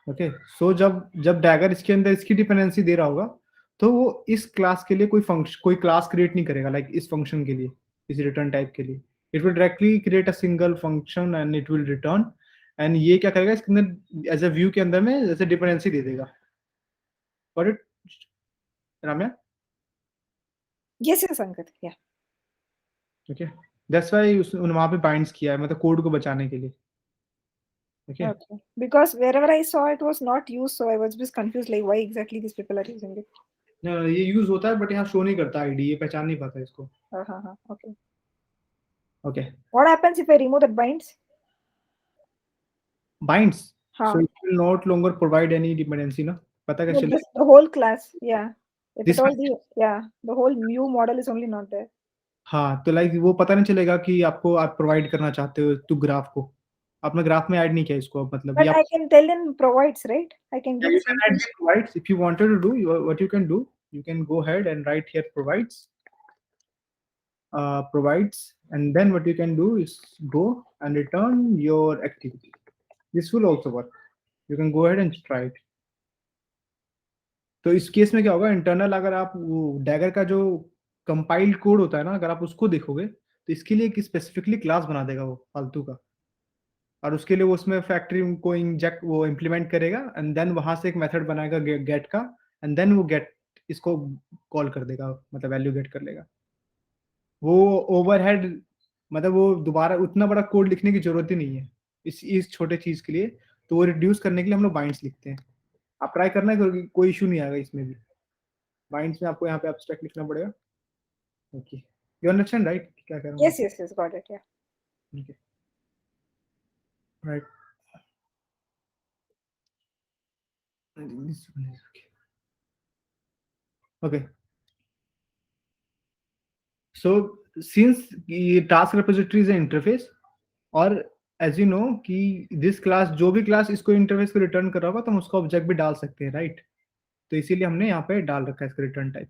ओके, सो जब जब डैगर इसके अंदर इसकी डिपेंडेंसी दे रहा होगा तो वो इस क्लास के लिए कोई फंक्शन, कोई क्लास क्रिएट नहीं करेगा। लाइक इस फंक्शन के लिए, इस रिटर्न टाइप के लिए, it will directly create a single function and it will return. And ये क्या करेगा, इसके अंदर एज अ व्यू के अंदर में जैसे डिपेंडेंसी दे देगा। Got it Ramya? Yes, yes, Ankit. Yeah. Okay, that's why वहां पे बाइंड्स किया है, मतलब कोड को बचाने के लिए। Okay, Okay. Because wherever I saw it was not used, so I was just confused, like why exactly these people are using it. ये यूज होता है बट यहाँ शो नहीं करता आईडी, ये पहचान नहीं पाता इसको। Okay. Okay, What happens if I remove that binds? Binds, हाँ. So it will not longer provide any dependency ना, पता No, कैसे this, the whole class. Yeah. If This at all the whole new model is only not there. हाँ, तो like वो पता नहीं चलेगा कि आपको आप प्रोवाइड करना चाहते हो टू ग्राफ को। आपने ग्राफ में ऐड नहीं किया इसको, अब मतलब But ये I can tell in provides, right? I can yeah, give you the can same add thing. the provides if you wanted to do. What you can do, you can go ahead and write here provides, and then what you can do is go and return your activity. This will also work. You can go ahead and try it. तो इस case में क्या होगा, internal अगर आप वो dagger का जो कंपाइल्ड कोड होता है ना, अगर आप उसको देखोगे तो इसके लिए एक स्पेसिफिकली क्लास बना देगा वो फालतू का, और उसके लिए वो उसमें फैक्ट्री को इंजेक्ट वो इम्प्लीमेंट करेगा एंड देन वहां से एक मेथड बनाएगा गेट का, एंड देन वो गेट इसको कॉल कर देगा, मतलब वैल्यू गेट कर लेगा। वो ओवरहेड, मतलब वो दोबारा उतना बड़ा कोड लिखने की जरूरत ही नहीं है इस छोटे चीज के लिए। तो वो रिड्यूस करने के लिए हम लोग बाइंड्स लिखते हैं। आप ट्राई करना है, कोई इशू नहीं आएगा इसमें भी। बाइंड्स में आपको यहाँ पे एब्स्ट्रैक्ट लिखना पड़ेगा। ओके, यू अंडरस्टैंड राइट क्या कह रहा हूँ? Yes, got it. Yeah. Okay, right, okay. So since ये टास्क रिपोजिटरी इज इंटरफेस, और एज यू नो कि दिस क्लास, जो भी क्लास इसको इंटरफेस को रिटर्न कर रहा होगा तो हम उसका ऑब्जेक्ट भी डाल सकते हैं, राइट। तो इसीलिए हमने यहाँ पे डाल रखा है इसका रिटर्न टाइप।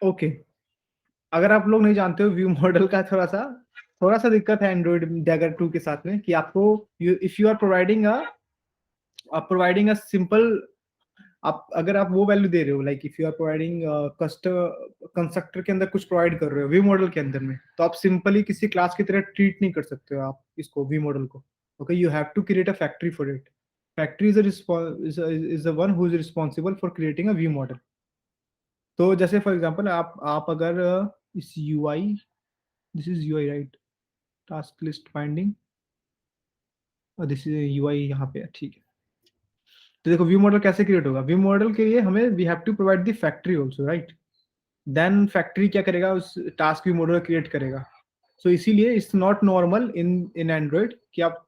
ओके, अगर आप लोग नहीं जानते हो व्यू मॉडल का थोड़ा सा दिक्कत है एंड्रॉइड डैगर 2 के साथ में, कि आपको if you are providing a simple, आप अगर आप वो वैल्यू दे रहे हो, like if you are providing constructor के अंदर कुछ प्रोवाइड कर रहे हो व्यू मॉडल के अंदर में, तो आप सिंपली किसी क्लास की तरह ट्रीट नहीं कर सकते हो आप इसको व्यू मॉडल को। Okay, you have to create a factory for it. Factory is the one who is responsible for creating a view model. तो जैसे फॉर एग्जांपल आप अगर इस UI, this is UI right, task list binding, और this is UI यहाँ पे है, ठीक है। तो देखो व्यू मॉडल कैसे क्रिएट होगा। व्यू मॉडल के लिए हमें we have to provide the factory also, right. Then factory क्या करेगा, उस टास्क व्यू मॉडल क्रिएट करेगा। सो इसीलिए it's not normal in Android कि आप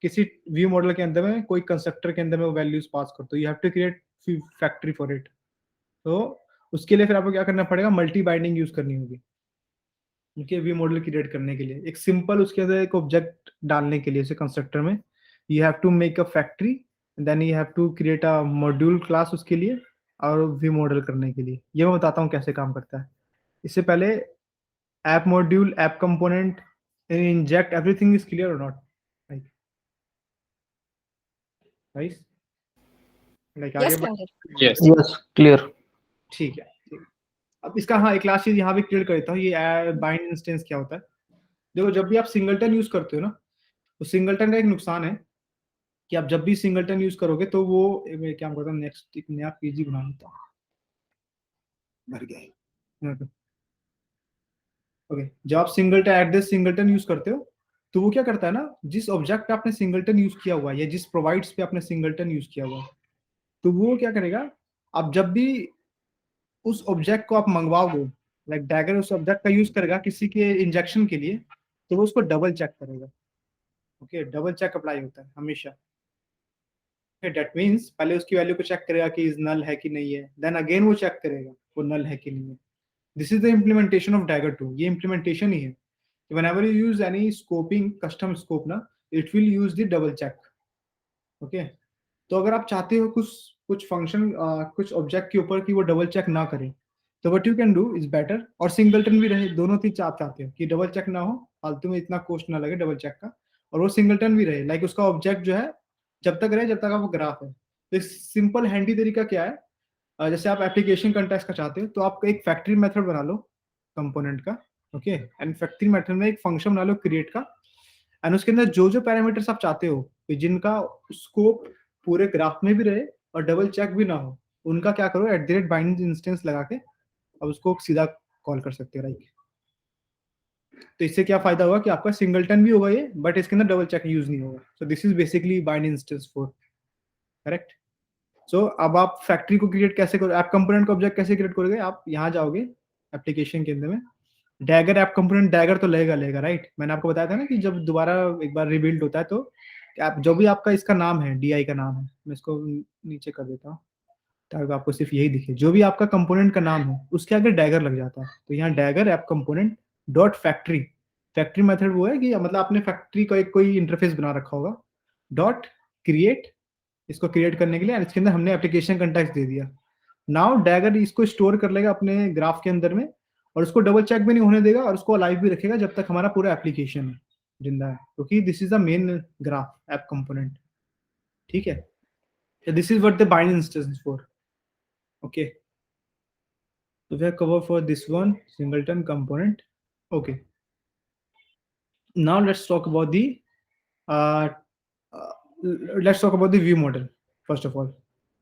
किसी व्यू मॉडल के अंदर में कोई कंस्ट्रक्टर के अंदर में वैल्यूज पास करते हो। You have to create factory for it. तो उसके लिए फिर आपको क्या करना पड़ेगा, मल्टी बाइंडिंग यूज करनी होगी उनके व्यू मॉडल क्रिएट करने के लिए। एक सिंपल उसके अंदर एक ऑब्जेक्ट डालने के लिए, जैसे कंस्ट्रक्टर में you have to make a factory, then you have to create a module class उसके लिए, और व्यू मॉडल करने के लिए। ये मैं बताता हूँ कैसे काम करता है। इससे पहले app module, app component, inject, everything is clear और नॉट, लाइक गाइस, लाइक आगे Yes, Ankit. Yes. Yes, clear. ठीक है, ठीक है। अब इसका हाँ एक लास्ट चीज यहाँ भी क्लियर कर देता हूँ, ये बाइंड इंस्टेंस क्या होता है। देखो जब भी आप सिंगलटन यूज करते हो ना, तो सिंगलटन का एक नुकसान है कि आप जब भी सिंगलटन यूज करोगे तो वो, मैं क्या करता हूँ, नेक्स्ट एक नया पेज बना लेता हूँ, भर गया है। ओके, जब आप सिंगलटन यूज करते हो तो वो क्या करता है ना, जिस ऑब्जेक्ट पे आपने सिंगलटन यूज किया हुआ है या जिस प्रोवाइड्स पे आपने सिंगलटन यूज किया हुआ है, तो वो क्या करेगा, आप जब भी उस ऑब्जेक्ट को आप मंगवाओगे, लाइक डैगर उस ऑब्जेक्ट का यूज करेगा किसी के इंजेक्शन के लिए, तो वो उसको डबल चेक करेगा। ओके, डबल चेक अप्लाई होता है हमेशा। दैट मीन्स पहले उसकी वैल्यू को चेक करेगा कि इज नल है कि नहीं है, देन अगेन वो चेक करेगा वो नल है कि नहीं है। This is the implementation of dagger 2। ये इम्प्लीमेंटेशन ही है। whenever you use any scoping custom scope ना, it will use the double check। Okay, तो अगर आप चाहते हो कुछ कुछ फंक्शन कुछ ऑब्जेक्ट के ऊपर कि वो डबल चेक ना करे, तो what you can do is better, और सिंगलटन भी रहे, दोनों चीज आप चाहते हो कि डबल चेक ना हो, फालतू में इतना कॉस्ट ना लगे डबल चेक का, और वो सिंगलटन भी रहे, लाइक उसका ऑब्जेक्ट जो है जब तक रहे जब तक आपको ग्राफ है। तो एक सिंपल हैंडी तरीका क्या है, जैसे आप एप्लीकेशन कंटेक्स्ट का चाहते हो तो आप एक फैक्ट्री मेथड बना लो कंपोनेंट का। ओके, एंड फैक्ट्री मेथड में एक फंक्शन बना लो क्रिएट का, एंड उसके अंदर जो जो पैरामीटर्स आप चाहते हो कि जिनका स्कोप पूरे ग्राफ में भी रहे और डबल चेक भी ना हो, उनका क्या करो, eight the rate bind instance लगा के अब उसको सीधा कॉल कर सकते हो, राइट। तो इससे क्या फायदा होगा कि आपका सिंगलटन भी होगा ये, बट इसके अंदर डबल चेक यूज नहीं होगा। So this is basically bind instance for, correct. So अब आप फैक्ट्री को क्रिएट कैसे करो, ऐप कंपोनेंट का ऑब्जेक्ट कैसे क्रिएट करोगे, आप यहाँ जाओगे एप्लीकेशन के अंदर में, डैगर ऐप कंपोनेंट, डैगर तो लेगा राइट। मैंने आपको बताया था ना कि जब दोबारा एक बार रिबिल्ड होता है तो आप जो भी आपका इसका नाम है, DI का नाम है, मैं इसको नीचे कर देता हूँ ताकि आपको सिर्फ यही दिखे, जो भी आपका कंपोनेंट का नाम है उसके आगे डैगर लग जाता है। तो यहाँ dagger app component dot factory, factory method वो है कि मतलब आपने फैक्ट्री का एक कोई इंटरफेस बना रखा होगा, डॉट क्रिएट, इसको क्रिएट करने के लिए इसके अंदर हमने एप्लीकेशन कंटेक्स्ट दे दिया। नाउ डैगर इसको स्टोर कर लेगा अपने ग्राफ के अंदर में, और उसको डबल चेक भी नहीं होने देगा, और उसको अलाइव भी रखेगा जब तक हमारा पूरा एप्लीकेशन है जिंदा है, क्योंकि this is the main graph app component. ठीक है, this is what the bind instance for. Okay, so we have covered for this one singleton component। Okay, now let's talk about the uh, let's talk about the view model first of all,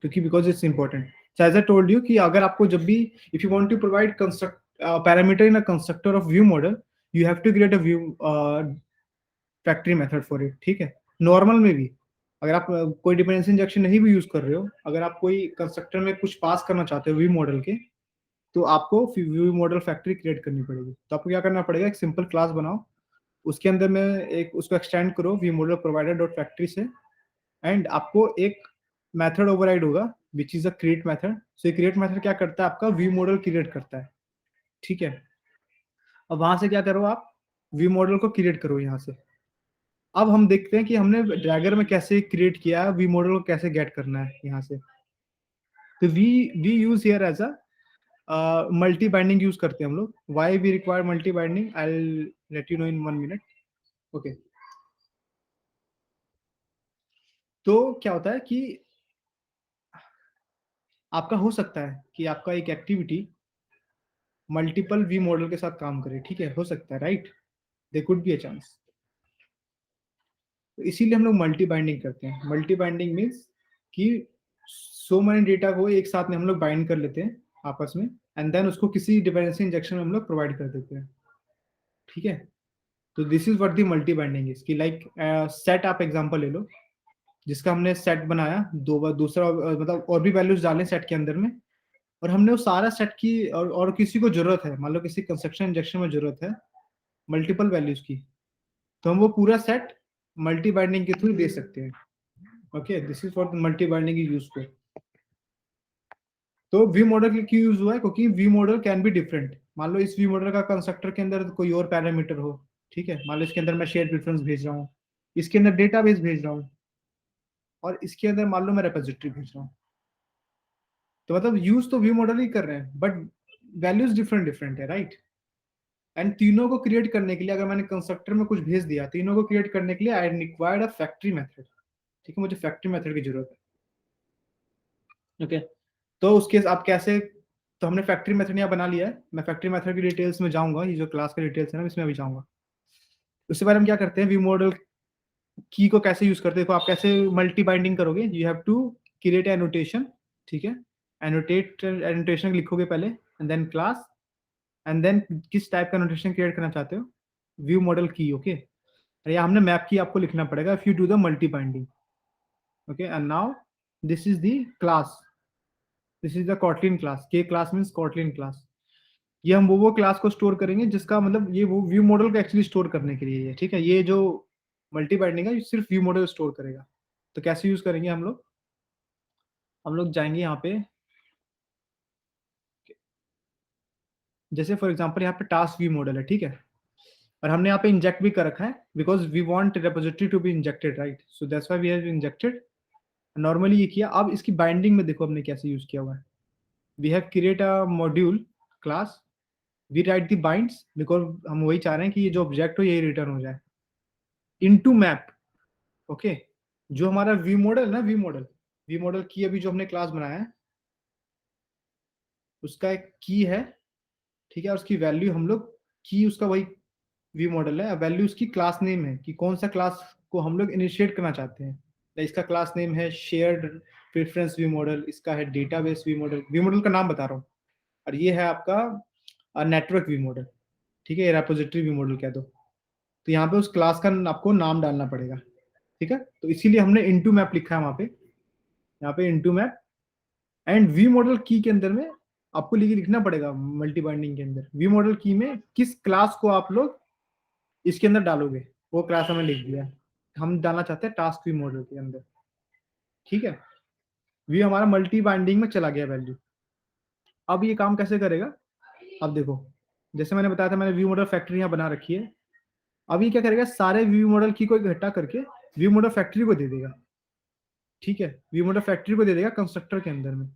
क्योंकि because it's important। So as I told you कि अगर आपको जब भी if you want to provide construct parameter in a constructor of view model, you have to create a view factory method for it। ठीक है, normal में भी अगर आप कोई डिपेंडेंसी इंजेक्शन नहीं भी यूज कर रहे हो, अगर आप कोई कंस्ट्रक्टर में कुछ पास करना चाहते हो व्यू मॉडल के, तो आपको व्यू मॉडल फैक्ट्री क्रिएट करनी पड़ेगी। तो आपको क्या करना पड़ेगा, एक सिंपल क्लास बनाओ, उसके अंदर में एक उसको एक्सटेंड करो view model provider dot factory से, एंड आपको एक मेथड ओवरराइड होगा which is a create method. So ये क्रिएट मेथड क्या करता है, आपका व्यू मॉडल क्रिएट करता है। ठीक है, अब वहां से क्या करो, आप व्यू मॉडल को क्रिएट करो यहाँ से। अब हम देखते हैं कि हमने ड्रैगर में कैसे क्रिएट किया है, व्यू मॉडल को कैसे गेट करना है यहाँ से। तो we use here as a multi binding use करते हैं हम लोग। Why we require multi binding, I will let you know in 1 minute. Okay, तो क्या होता है कि आपका हो सकता है कि आपका एक एक्टिविटी मल्टीपल वी मॉडल के साथ काम करे। ठीक है, हो सकता है, right, they could be a chance. तो इसीलिए हम लोग मल्टी बाइंडिंग करते हैं। मल्टी बाइंडिंग मीन्स कि सो मैनी डेटा को एक साथ में हम लोग बाइंड कर लेते हैं आपस में, एंड देन उसको किसी डिपेंडेंसी इंजेक्शन में हम लोग प्रोवाइड कर देते हैं। ठीक है, तो this is what the multi binding is. कि लाइक सेट आप एग्जांपल ले लो, जिसका हमने सेट बनाया दो बार, दूसरा मतलब और भी वैल्यूज डालें सेट के अंदर में, और हमने वो सारा सेट की, और किसी को जरूरत है, मान लो किसी कंस्ट्रक्शन इंजेक्शन में जरूरत है मल्टीपल वैल्यूज की, तो हम वो पूरा सेट मल्टी बाइंडिंग के थ्रू दे सकते हैं। Okay, this is for multi binding use for. तो व्यू मॉडल क्यों यूज हुआ है, क्योंकि view model can be different. मान लो इस व्यू मॉडल का कंस्ट्रक्टर के अंदर कोई और पैरामीटर हो, ठीक है, मान लो इसके अंदर मैं शेयर प्रेफरेंस भेज रहा हूँ, इसके अंदर डेटाबेस भेज रहा हूँ, और इसके अंदर मान लो मैं रेपोजिटरी भेज रहा हूँ। तो मतलब यूज तो व्यू मॉडल ही कर रहे हैं, बट वैल्यूज डिफरेंट डिफरेंट है, राइट। एंड तीनों को क्रिएट करने के लिए, अगर मैंने कंस्ट्रक्टर में कुछ भेज दिया, तीनों को क्रिएट करने के लिए I required a factory method. ठीक है, मुझे फैक्ट्री मेथड की जरूरत है। ओके, तो उसके आप कैसे, तो हमने फैक्ट्री मेथड यहाँ बना लिया है। मैं फैक्ट्री मेथड की डिटेल्स में जाऊंगा, ये जो क्लास का डिटेल्स है ना इसमें अभी जाऊंगा। उससे पहले हम क्या करते हैं, व्यू मॉडल की को कैसे यूज करते हैं, तो आप कैसे मल्टी बाइंडिंग करोगे, you have to create annotation. ठीक है, एनोटेशन लिखोगे पहले, and then class, and then किस टाइप का एनोटेशन क्रिएट करना चाहते हो, व्यू मॉडल की। ओके, या हमने मैप की आपको लिखना पड़ेगा if you do the multi binding. Okay, and now this is the class, this is the Kotlin class. के क्लास मीन्स कॉटलिन क्लास. ये हम वो क्लास को स्टोर करेंगे जिसका मतलब ये वो व्यू मॉडल को एक्चुअली स्टोर करने के लिए है. ठीक है, ये जो मल्टी बाइंडिंग है ये सिर्फ व्यू मॉडल स्टोर करेगा. तो कैसे यूज करेंगे हम लोग जाएंगे यहाँ पे, जैसे फॉर एग्जांपल यहाँ पे टास्क व्यू मॉडल है. ठीक है, और हमने यहाँ पे इंजेक्ट भी कर रखा है because we want repository to be injected, right. So that's why we have injected. Normally ये किया. अब इसकी बाइंडिंग में देखो हमने कैसे यूज किया हुआ है. We have create a module class, we write the binds because हम वही चाह रहे हैं कि ये जो ऑब्जेक्ट हो यही रिटर्न हो जाए इनटू मैप. ओके, जो हमारा व्यू मॉडल ना, व्यू मॉडल की अभी जो हमने क्लास बनाया है उसका एक की है. ठीक है, और उसकी वैल्यू हम लोग की उसका वही व्यू मॉडल है. वैल्यू उसकी क्लास नेम है कि कौन सा क्लास को हम लोग इनिशिएट करना चाहते हैं. इसका क्लास नेम है शेयर्ड प्रेफरेंस व्यू मॉडल, इसका है database view model. View model का नाम बता रहा हूँ. और ये है आपका नेटवर्क व्यू मॉडल. ठीक है, रेपोजिटरी व्यू मॉडल कह दो. तो यहाँ पे उस क्लास का आपको नाम डालना पड़ेगा. ठीक है, तो इसीलिए हमने इनटू मैप लिखा है वहां पे, यहाँ पे into map. And view model की के अंदर में आपको लिखना पड़ेगा मल्टी बाइंडिंग के अंदर व्यू मॉडल की में किस क्लास को आप लोग इसके अंदर डालोगे. वो क्लास हमें लिख दिया, हम डालना चाहते हैं टास्क व्यू मॉडल के अंदर. ठीक है, व्यू हमारा मल्टी बाइंडिंग में चला गया वैल्यू. अब ये काम कैसे करेगा, अब देखो जैसे मैंने बताया था मैंने व्यू मॉडल फैक्ट्री यहाँ बना रखी है. अब ये क्या करेगा, सारे व्यू मॉडल की को इकट्ठा करके व्यू मॉडल फैक्ट्री को दे देगा. ठीक है, व्यू मॉडल फैक्ट्री को दे देगा कंस्ट्रक्टर के अंदर में.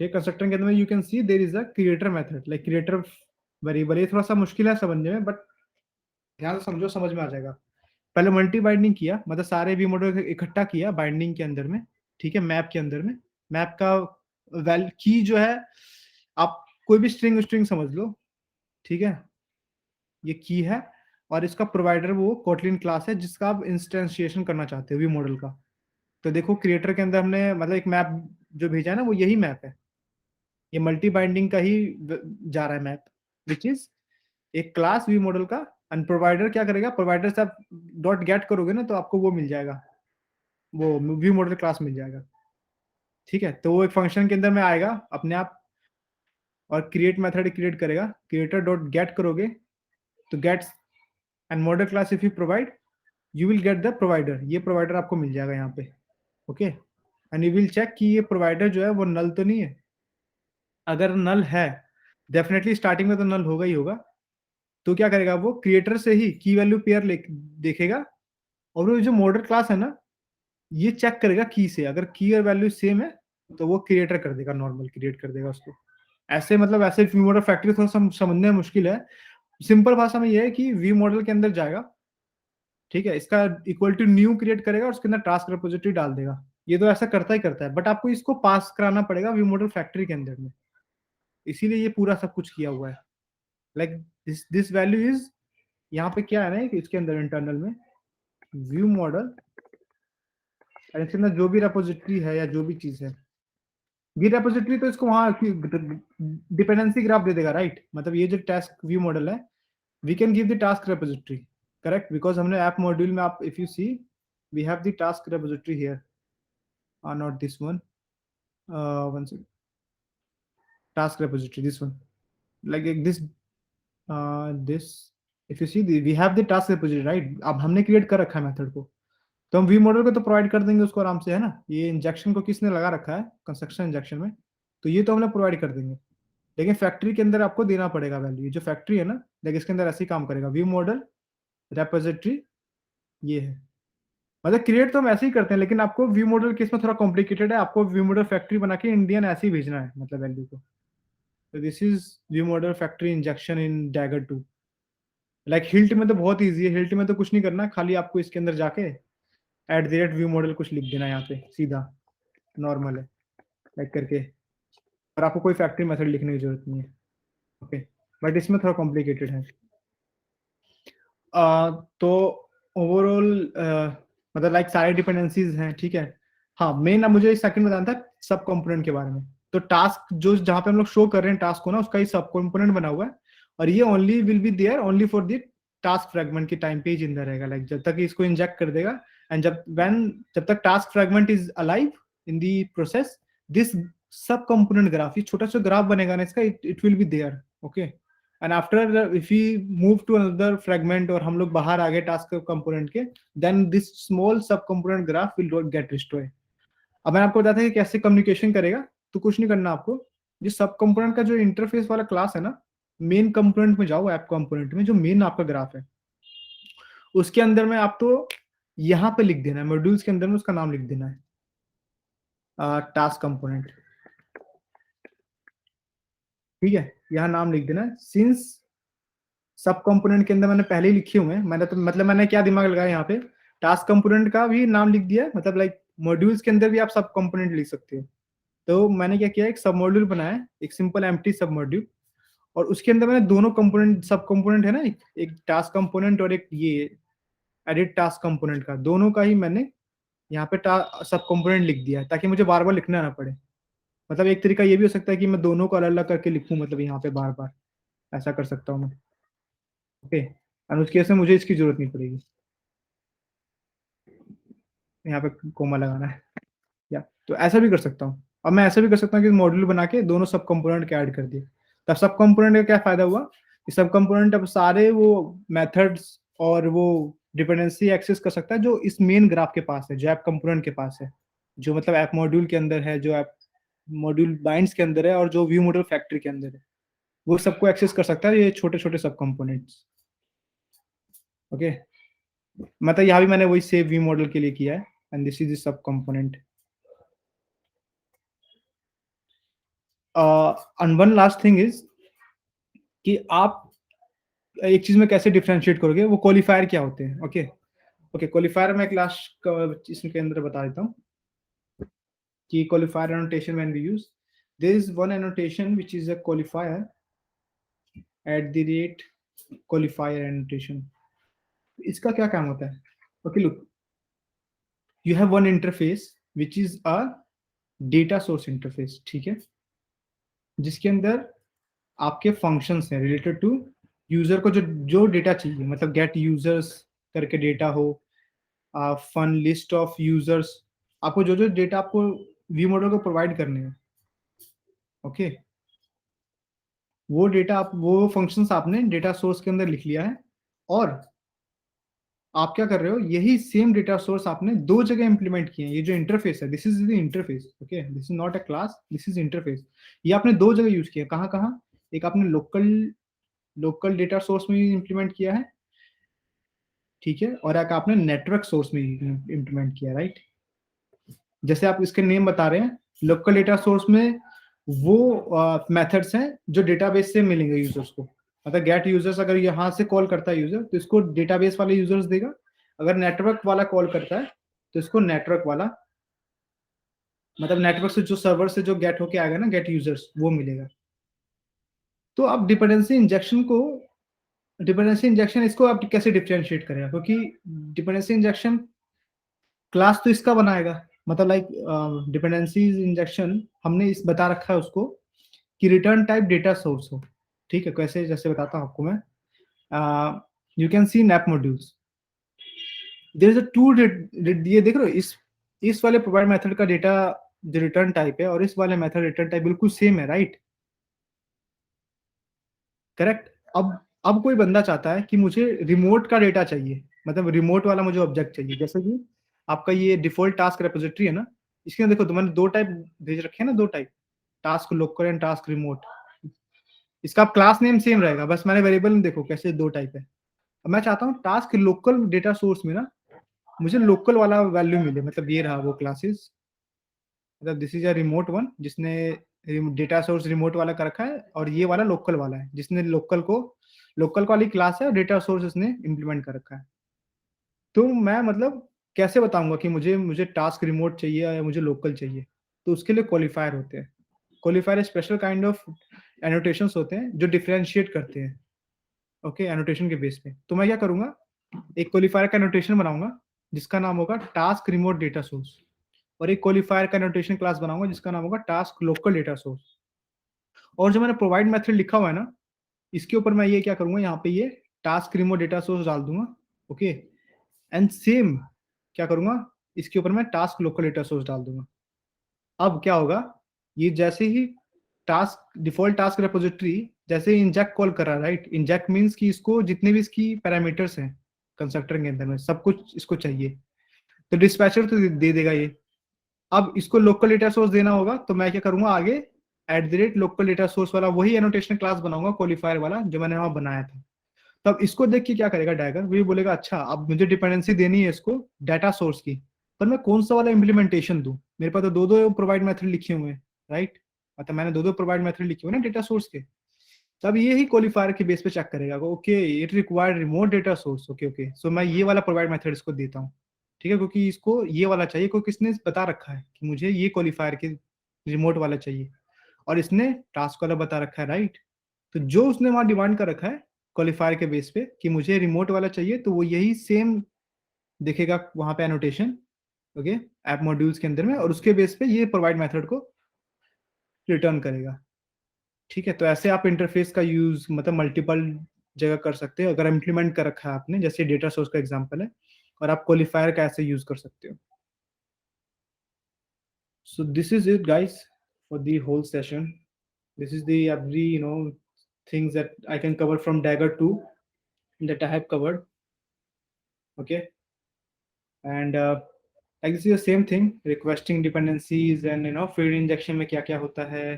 ठीक है, कंस्ट्रक्टर के अंदर में you can see there is a creator method, like creator variable. ये थोड़ा सा मुश्किल है समझने में बट ध्यान से समझो, समझ में आ जाएगा. पहले मल्टी बाइंडिंग किया, मतलब सारे व्यू मॉडल इकट्ठा किया बाइंडिंग के अंदर में. ठीक है, मैप के अंदर में मैप का वैल्यू की जो है आप कोई भी स्ट्रिंग समझ लो. ठीक है, ये की है और इसका प्रोवाइडर वो कोटलिन क्लास है जिसका आप इंस्टेंशिएशन करना चाहते हो व्यू मॉडल का. तो देखो क्रिएटर के अंदर हमने मतलब एक मैप जो भेजा है ना वो यही मैप है, ये मल्टी बाइंडिंग का ही जा रहा है मैप, विच इज एक क्लास व्यू मॉडल का. एंड प्रोवाइडर क्या करेगा, प्रोवाइडर से आप डॉट गेट करोगे ना तो आपको वो मिल जाएगा, वो व्यू मॉडल क्लास मिल जाएगा. ठीक है, तो वो एक फंक्शन के अंदर में आएगा अपने आप और क्रिएट मेथड क्रिएट करेगा. क्रिएटर डॉट गेट करोगे तो gets and model class if you provide you will get the provider. ये प्रोवाइडर आपको मिल जाएगा यहाँ पे. Okay, and you will check कि ये प्रोवाइडर जो है वो नल तो नहीं है. अगर नल है, डेफिनेटली स्टार्टिंग में तो नल होगा ही होगा, तो क्या करेगा वो क्रिएटर से ही की वैल्यू पेयर देखेगा और वो जो मॉडल क्लास है ना ये चेक करेगा की से. अगर की और वैल्यू सेम है तो वो क्रिएटर कर देगा, नॉर्मल क्रिएट कर देगा उसको. ऐसे मतलब ऐसे व्यू मॉडल फैक्ट्री थोड़ा समझने में मुश्किल है. सिंपल भाषा में ये है कि व्यू मॉडल के अंदर जाएगा. ठीक है, इसका इक्वल टू न्यू क्रिएट करेगा और उसके अंदर टास्क रिपोजिटरी डाल देगा. ये तो ऐसा करता ही करता है बट आपको इसको पास कराना पड़ेगा व्यू मॉडल फैक्ट्री के अंदर में, इसीलिए ये पूरा सब कुछ किया हुआ है. लाइक दिस वैल्यू इज, यहाँ पे क्या है ना कि इसके अंदर इंटरनल में व्यू मॉडल और इसके अंदर जो भी रेपोजिटरी है या जो भी चीज है, ये रेपोजिटरी तो इसको वहां डिपेंडेंसी ग्राफ दे देगा, राइट. मतलब ये जो टास्क व्यू मॉडल है we can give the task repository, correct, because हमने ऐप मॉड्यूल में आप if you see we have the task repository here, not this one, one second, task repository, this one, like this if you see we have the task repository, right. अब हमने create कर रखा है method को तो हम view model को तो प्रोवाइड कर देंगे उसको आराम से, है ना. ये इंजेक्शन को किसने लगा रखा है, कंस्ट्रक्शन इंजेक्शन में, तो ये तो हमने प्रोवाइड कर देंगे. लेकिन फैक्ट्री के अंदर आपको देना पड़ेगा वैल्यू. जो फैक्ट्री है ना, लेकिन इसके अंदर ऐसे ही काम करेगा. व्यू मॉडल रेपोजिटरी ये है, मतलब क्रिएट तो हम ऐसे ही करते हैं लेकिन आपको व्यू मॉडल केस में थोड़ा कॉम्प्लिकेटेड है. आपको व्यू मॉडल फैक्ट्री बना के इंडियन ऐसे ही भेजना है मतलब वैल्यू को. तो this is view model factory injection in dagger 2. Like hilt में तो बहुत ईजी है, हिल्ट में तो कुछ नहीं करना, खाली आपको इसके अंदर जाके @व्यू मॉडल कुछ लिख देना, यहाँ पे सीधा नॉर्मल है लाइक करके, और आपको कोई फैक्ट्री मेथड लिखने की जरूरत नहीं है. ओके, बट इसमें थोड़ा कॉम्प्लिकेटेड है. तो ओवरऑल मतलब लाइक सारे डिपेंडेंसीज हैं. ठीक है, हाँ मेन अब मुझे सेकंड बताना था सब कंपोनेंट के बारे में. तो टास्क जो जहाँ पे हम लोग शो कर रहे हैं टास्क को ना, उसका ही सब कंपोनेंट बना हुआ है और ये only will be there only for the task fragment के टाइम पे ही जिंदा रहेगा, लाइक जब तक इसको इंजेक्ट कर देगा, एंड जब तक task fragment is alive in the process, this sub component graph, ये छोटा सा ग्राफ बनेगा ना इसका, it will be there, okay. And after if you move to another fragment, और हम लोग बाहर आ गए टास्क कंपोनेंट के, then this small sub component graph will get destroy. अब मैंने आपको बताया था कि कैसे कम्युनिकेशन करेगा, तो कुछ नहीं करना आपको, जो सब कंपोनेंट का जो इंटरफेस वाला क्लास है ना, मेन कंपोनेंट में जाओ, ऐप कंपोनेंट में जो मेन आपका ग्राफ है, उसके अंदर में आप तो यहाँ पे लिख देना है, मॉड्यूल्स के अंदर में उसका नाम लिख देना है टास्क कंपोनेंट, ठीक है, यहाँ नाम लिख देना है। सिंस सब कंपोनेंट के अंदर मैंने पहले ही लिखे हुए हैं, मैंने क्या दिमाग लगाया यहाँ पे, टास्क कंपोनेंट का भी नाम लिख दिया, मतलब लाइक मॉड्यूल्स के अंदर भी आप सब कंपोनेंट लिख सकते हो। तो मैंने क्या किया, एक सब मॉड्यूल बनाया, एक सिंपल एम्प्टी सब मॉड्यूल, और उसके अंदर मैंने दोनों कंपोनेंट, सब कंपोनेंट है ना, एक टास्क कंपोनेंट और एक ये एडिट टास्क कंपोनेंट का, दोनों का ही मैंने यहाँ पे सब कंपोनेंट लिख दिया है, ताकि मुझे बार बार लिखना ना पड़े। मतलब एक तरीका ये भी हो सकता है कि मैं दोनों को अलग अलग करके लिखूं, मतलब यहाँ पे बार बार ऐसा कर सकता हूँ मैं, ओके। और उसकी वजह से मुझे इसकी जरूरत नहीं पड़ेगी, यहाँ पे कोमा लगाना है, या तो ऐसा भी कर सकता हूँ। अब मैं ऐसा भी कर सकता हूँ कि मॉड्यूल बना के दोनों सब कंपोनेंट के ऐड कर दिए, तब सब कंपोनेंट का क्या फायदा हुआ कि सब कंपोनेंट अब सारे वो मेथड्स और वो डिपेंडेंसी एक्सेस कर सकता है जो इस मेन ग्राफ के पास है, जो ऐप कंपोनेंट के पास है, जो मतलब ऐप मॉड्यूल के अंदर है, जो ऐप मॉड्यूल बाइंड्स के अंदर है, और जो व्यू मॉडल फैक्ट्री के अंदर है, वो सबको एक्सेस कर सकता है ये छोटे छोटे सब कंपोनेंट्स, ओके। मतलब यहाँ भी मैंने वही सेव व्यू मॉडल के लिए किया है, एंड दिस इज सब component. And one last thing is कि आप एक चीज में कैसे डिफरेंशिएट करोगे, वो क्वालिफायर क्या होते हैं, ओके। ओके, क्वालिफायर मैं क्लास इसके अंदर बता देता हूँ कि qualifier annotation when we use, there is one annotation which is a qualifier at the rate qualifier annotation. इसका क्या काम होता है, okay look, you have one interface which is a data source interface, ठीक है, जिसके अंदर आपके फंक्शंस हैं रिलेटेड टू यूजर को जो डेटा चाहिए, मतलब गेट यूजर्स करके डेटा हो, फन लिस्ट ऑफ यूजर्स, आपको जो डेटा आपको व्यू मॉडल को प्रोवाइड करने हैं, ओके, वो डेटा आप, वो फंक्शंस आपने डेटा सोर्स के अंदर लिख लिया है, और आप क्या कर रहे हो, यही सेम डेटा सोर्स आपने दो जगह इंप्लीमेंट किए हैं। ये जो इंटरफेस है, this is the interface, okay, this is not a class, this is interface. ये आपने दो जगह यूज किया, कहाँ कहाँ, एक आपने लोकल डेटा सोर्स में इंप्लीमेंट किया है, ठीक है, और एक आपने नेटवर्क सोर्स में इंप्लीमेंट किया, राइट। जैसे आप इसके नेम बता रहे हैं, लोकल डेटा सोर्स में वो मेथड्स हैं जो डेटाबेस से मिलेंगे यूजर्स को, मतलब गेट यूजर्स अगर यहाँ से कॉल करता है यूजर, तो इसको डेटाबेस वाले यूजर्स देगा, अगर नेटवर्क वाला कॉल करता है तो इसको नेटवर्क वाला, मतलब नेटवर्क से जो सर्वर से जो गेट होके आएगा ना, गेट यूजर्स, वो मिलेगा। तो आप डिपेंडेंसी इंजेक्शन इसको आप कैसे डिफरेंशिएट करेगा, क्योंकि डिपेंडेंसी इंजेक्शन क्लास तो इसका बनाएगा, मतलब लाइक डिपेंडेंसी इंजेक्शन हमने इस बता रखा है उसको कि रिटर्न टाइप डेटा सोर्स हो, ठीक है, कैसे, जैसे बताता हूँ आपको मैं, you can see nap modules, there is a two, ये देख रहे हो, इस वाले प्रोवाइड मेथड का डेटा जो रिटर्न टाइप है, और इस वाले मेथड रिटर्न टाइप बिल्कुल सेम है, राइट, करेक्ट। अब कोई बंदा चाहता है कि मुझे रिमोट का डेटा चाहिए, मतलब रिमोट वाला मुझे ऑब्जेक्ट चाहिए, जैसे कि आपका ये डिफॉल्ट टास्क रेपोजिटरी है ना, इसके अंदर देखो तो मैंने दो टाइप भेज रखे हैं ना, दो type, task local and task remote. इसका क्लास नेम सेम रहेगा, बस मैंने वेरिएबल में देखो कैसे दो टाइप है। अब मैं चाहता हूँ टास्क लोकल डेटा सोर्स में ना मुझे लोकल वाला वैल्यू मिले, मतलब ये रहा वो क्लासेस, मतलब this is a remote one जिसने डेटा सोर्स रिमोट वाला कर रखा है, और ये वाला लोकल वाला है जिसने लोकल वाली क्लास है, डेटा सोर्स इसने इंप्लीमेंट कर रखा है। तो मैं मतलब कैसे बताऊंगा कि मुझे टास्क रिमोट चाहिए या मुझे लोकल चाहिए, तो उसके लिए क्वालिफायर होते हैं। Qualifier special kind of annotations होते हैं जो डिफरेंशिएट करते हैं, ओके, एनोटेशन के बेस पे। तो मैं क्या करूंगा, एक क्वालिफायर का एनोटेशन बनाऊंगा जिसका नाम होगा टास्क रिमोट डेटा सोर्स, और एक क्वालिफायर का एनोटेशन क्लास बनाऊंगा जिसका नाम होगा टास्क लोकल डेटा सोर्स। और जो मैंने प्रोवाइड मेथड लिखा हुआ है ना, इसके ऊपर मैं ये क्या करूंगा, यहाँ पे ये टास्क रिमोट डेटा सोर्स डाल दूंगा, ओके, एंड सेम क्या करूंगा, इसके ऊपर मैं टास्क लोकल डेटा सोर्स डाल दूंगा। अब क्या होगा, ये जैसे ही टास्क डिफॉल्ट टास्क रेपोजिटरी जैसे इंजेक्ट कॉल कर रहा है, राइट, इंजेक्ट मींस कि इसको जितने भी इसकी पैरामीटर्स हैं कंस्ट्रक्टर के अंदर में सब कुछ इसको चाहिए, तो डिस्पैचर तो दे देगा ये। अब इसको लोकल डेटा सोर्स देना होगा, तो मैं क्या करूंगा आगे @लोकल डेटा सोर्स वाला वही एनोटेशन क्लास बनाऊंगा क्वालिफायर वाला जो मैंने वहां बनाया था। तब इसको देख के क्या करेगा डैगर, वो ये बोलेगा अच्छा अब मुझे डिपेंडेंसी देनी है इसको डाटा सोर्स की, पर मैं कौन सा वाला इम्प्लीमेंटेशन दूं, मेरे पास तो दो प्रोवाइड मेथड लिखे हुए हैं, राइट, मतलब मैंने दो प्रोवाइड मेथड लिखे हुए ना डेटा सोर्स के। तब ये ही क्वालिफायर के बेस पे चेक करेगा, okay it required remote data source, okay okay, so मैं ये वाला प्रोवाइड मेथड इसको देता हूँ, ठीक है, क्योंकि इसको ये वाला चाहिए, क्योंकि इसने बता रखा है कि मुझे ये क्वालिफायर के रिमोट वाला चाहिए, और इसने टास्क वाला बता रखा है, राइट। तो जो उसने वहां डिमांड कर रखा है क्वालिफायर के बेस पे कि मुझे रिमोट वाला चाहिए, तो वो यही सेम दिखेगा वहां पे एनोटेशन, ओके, ऐप मॉड्यूल्स के अंदर में, और उसके बेस पे ये प्रोवाइड मेथड को रिटर्न करेगा, ठीक है। तो ऐसे आप इंटरफेस का यूज मतलब मल्टीपल जगह कर सकते हो अगर इम्प्लीमेंट कर रखा है आपने, जैसे डेटा सोर्स का एग्जांपल है, और आप क्वालिफायर का ऐसे यूज कर सकते हो। So this is it guys for the whole session. This is the every things that I can cover from Dagger 2 that I have covered, okay, and like this is the same thing, requesting dependencies and field injection में क्या क्या होता है,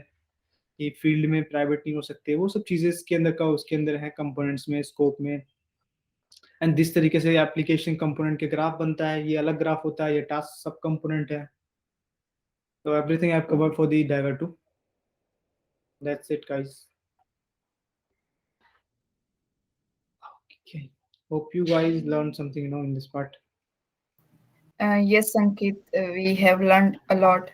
कि field में private नहीं हो सकते, वो सब चीजें इसके अंदर का उसके अंदर है कंपोनेंट्स में, स्कोप में। एंड जिस तरीके से एप्लीकेशन कंपोनेंट के ग्राफ बनता है, ये अलग ग्राफ होता है, ये टास्क सब कंपोनेंट है। तो everything I have covered for the Dagger 2. That's it guys. Okay, hope you guys learned something in this part. Yes, Ankit, we have learned a lot.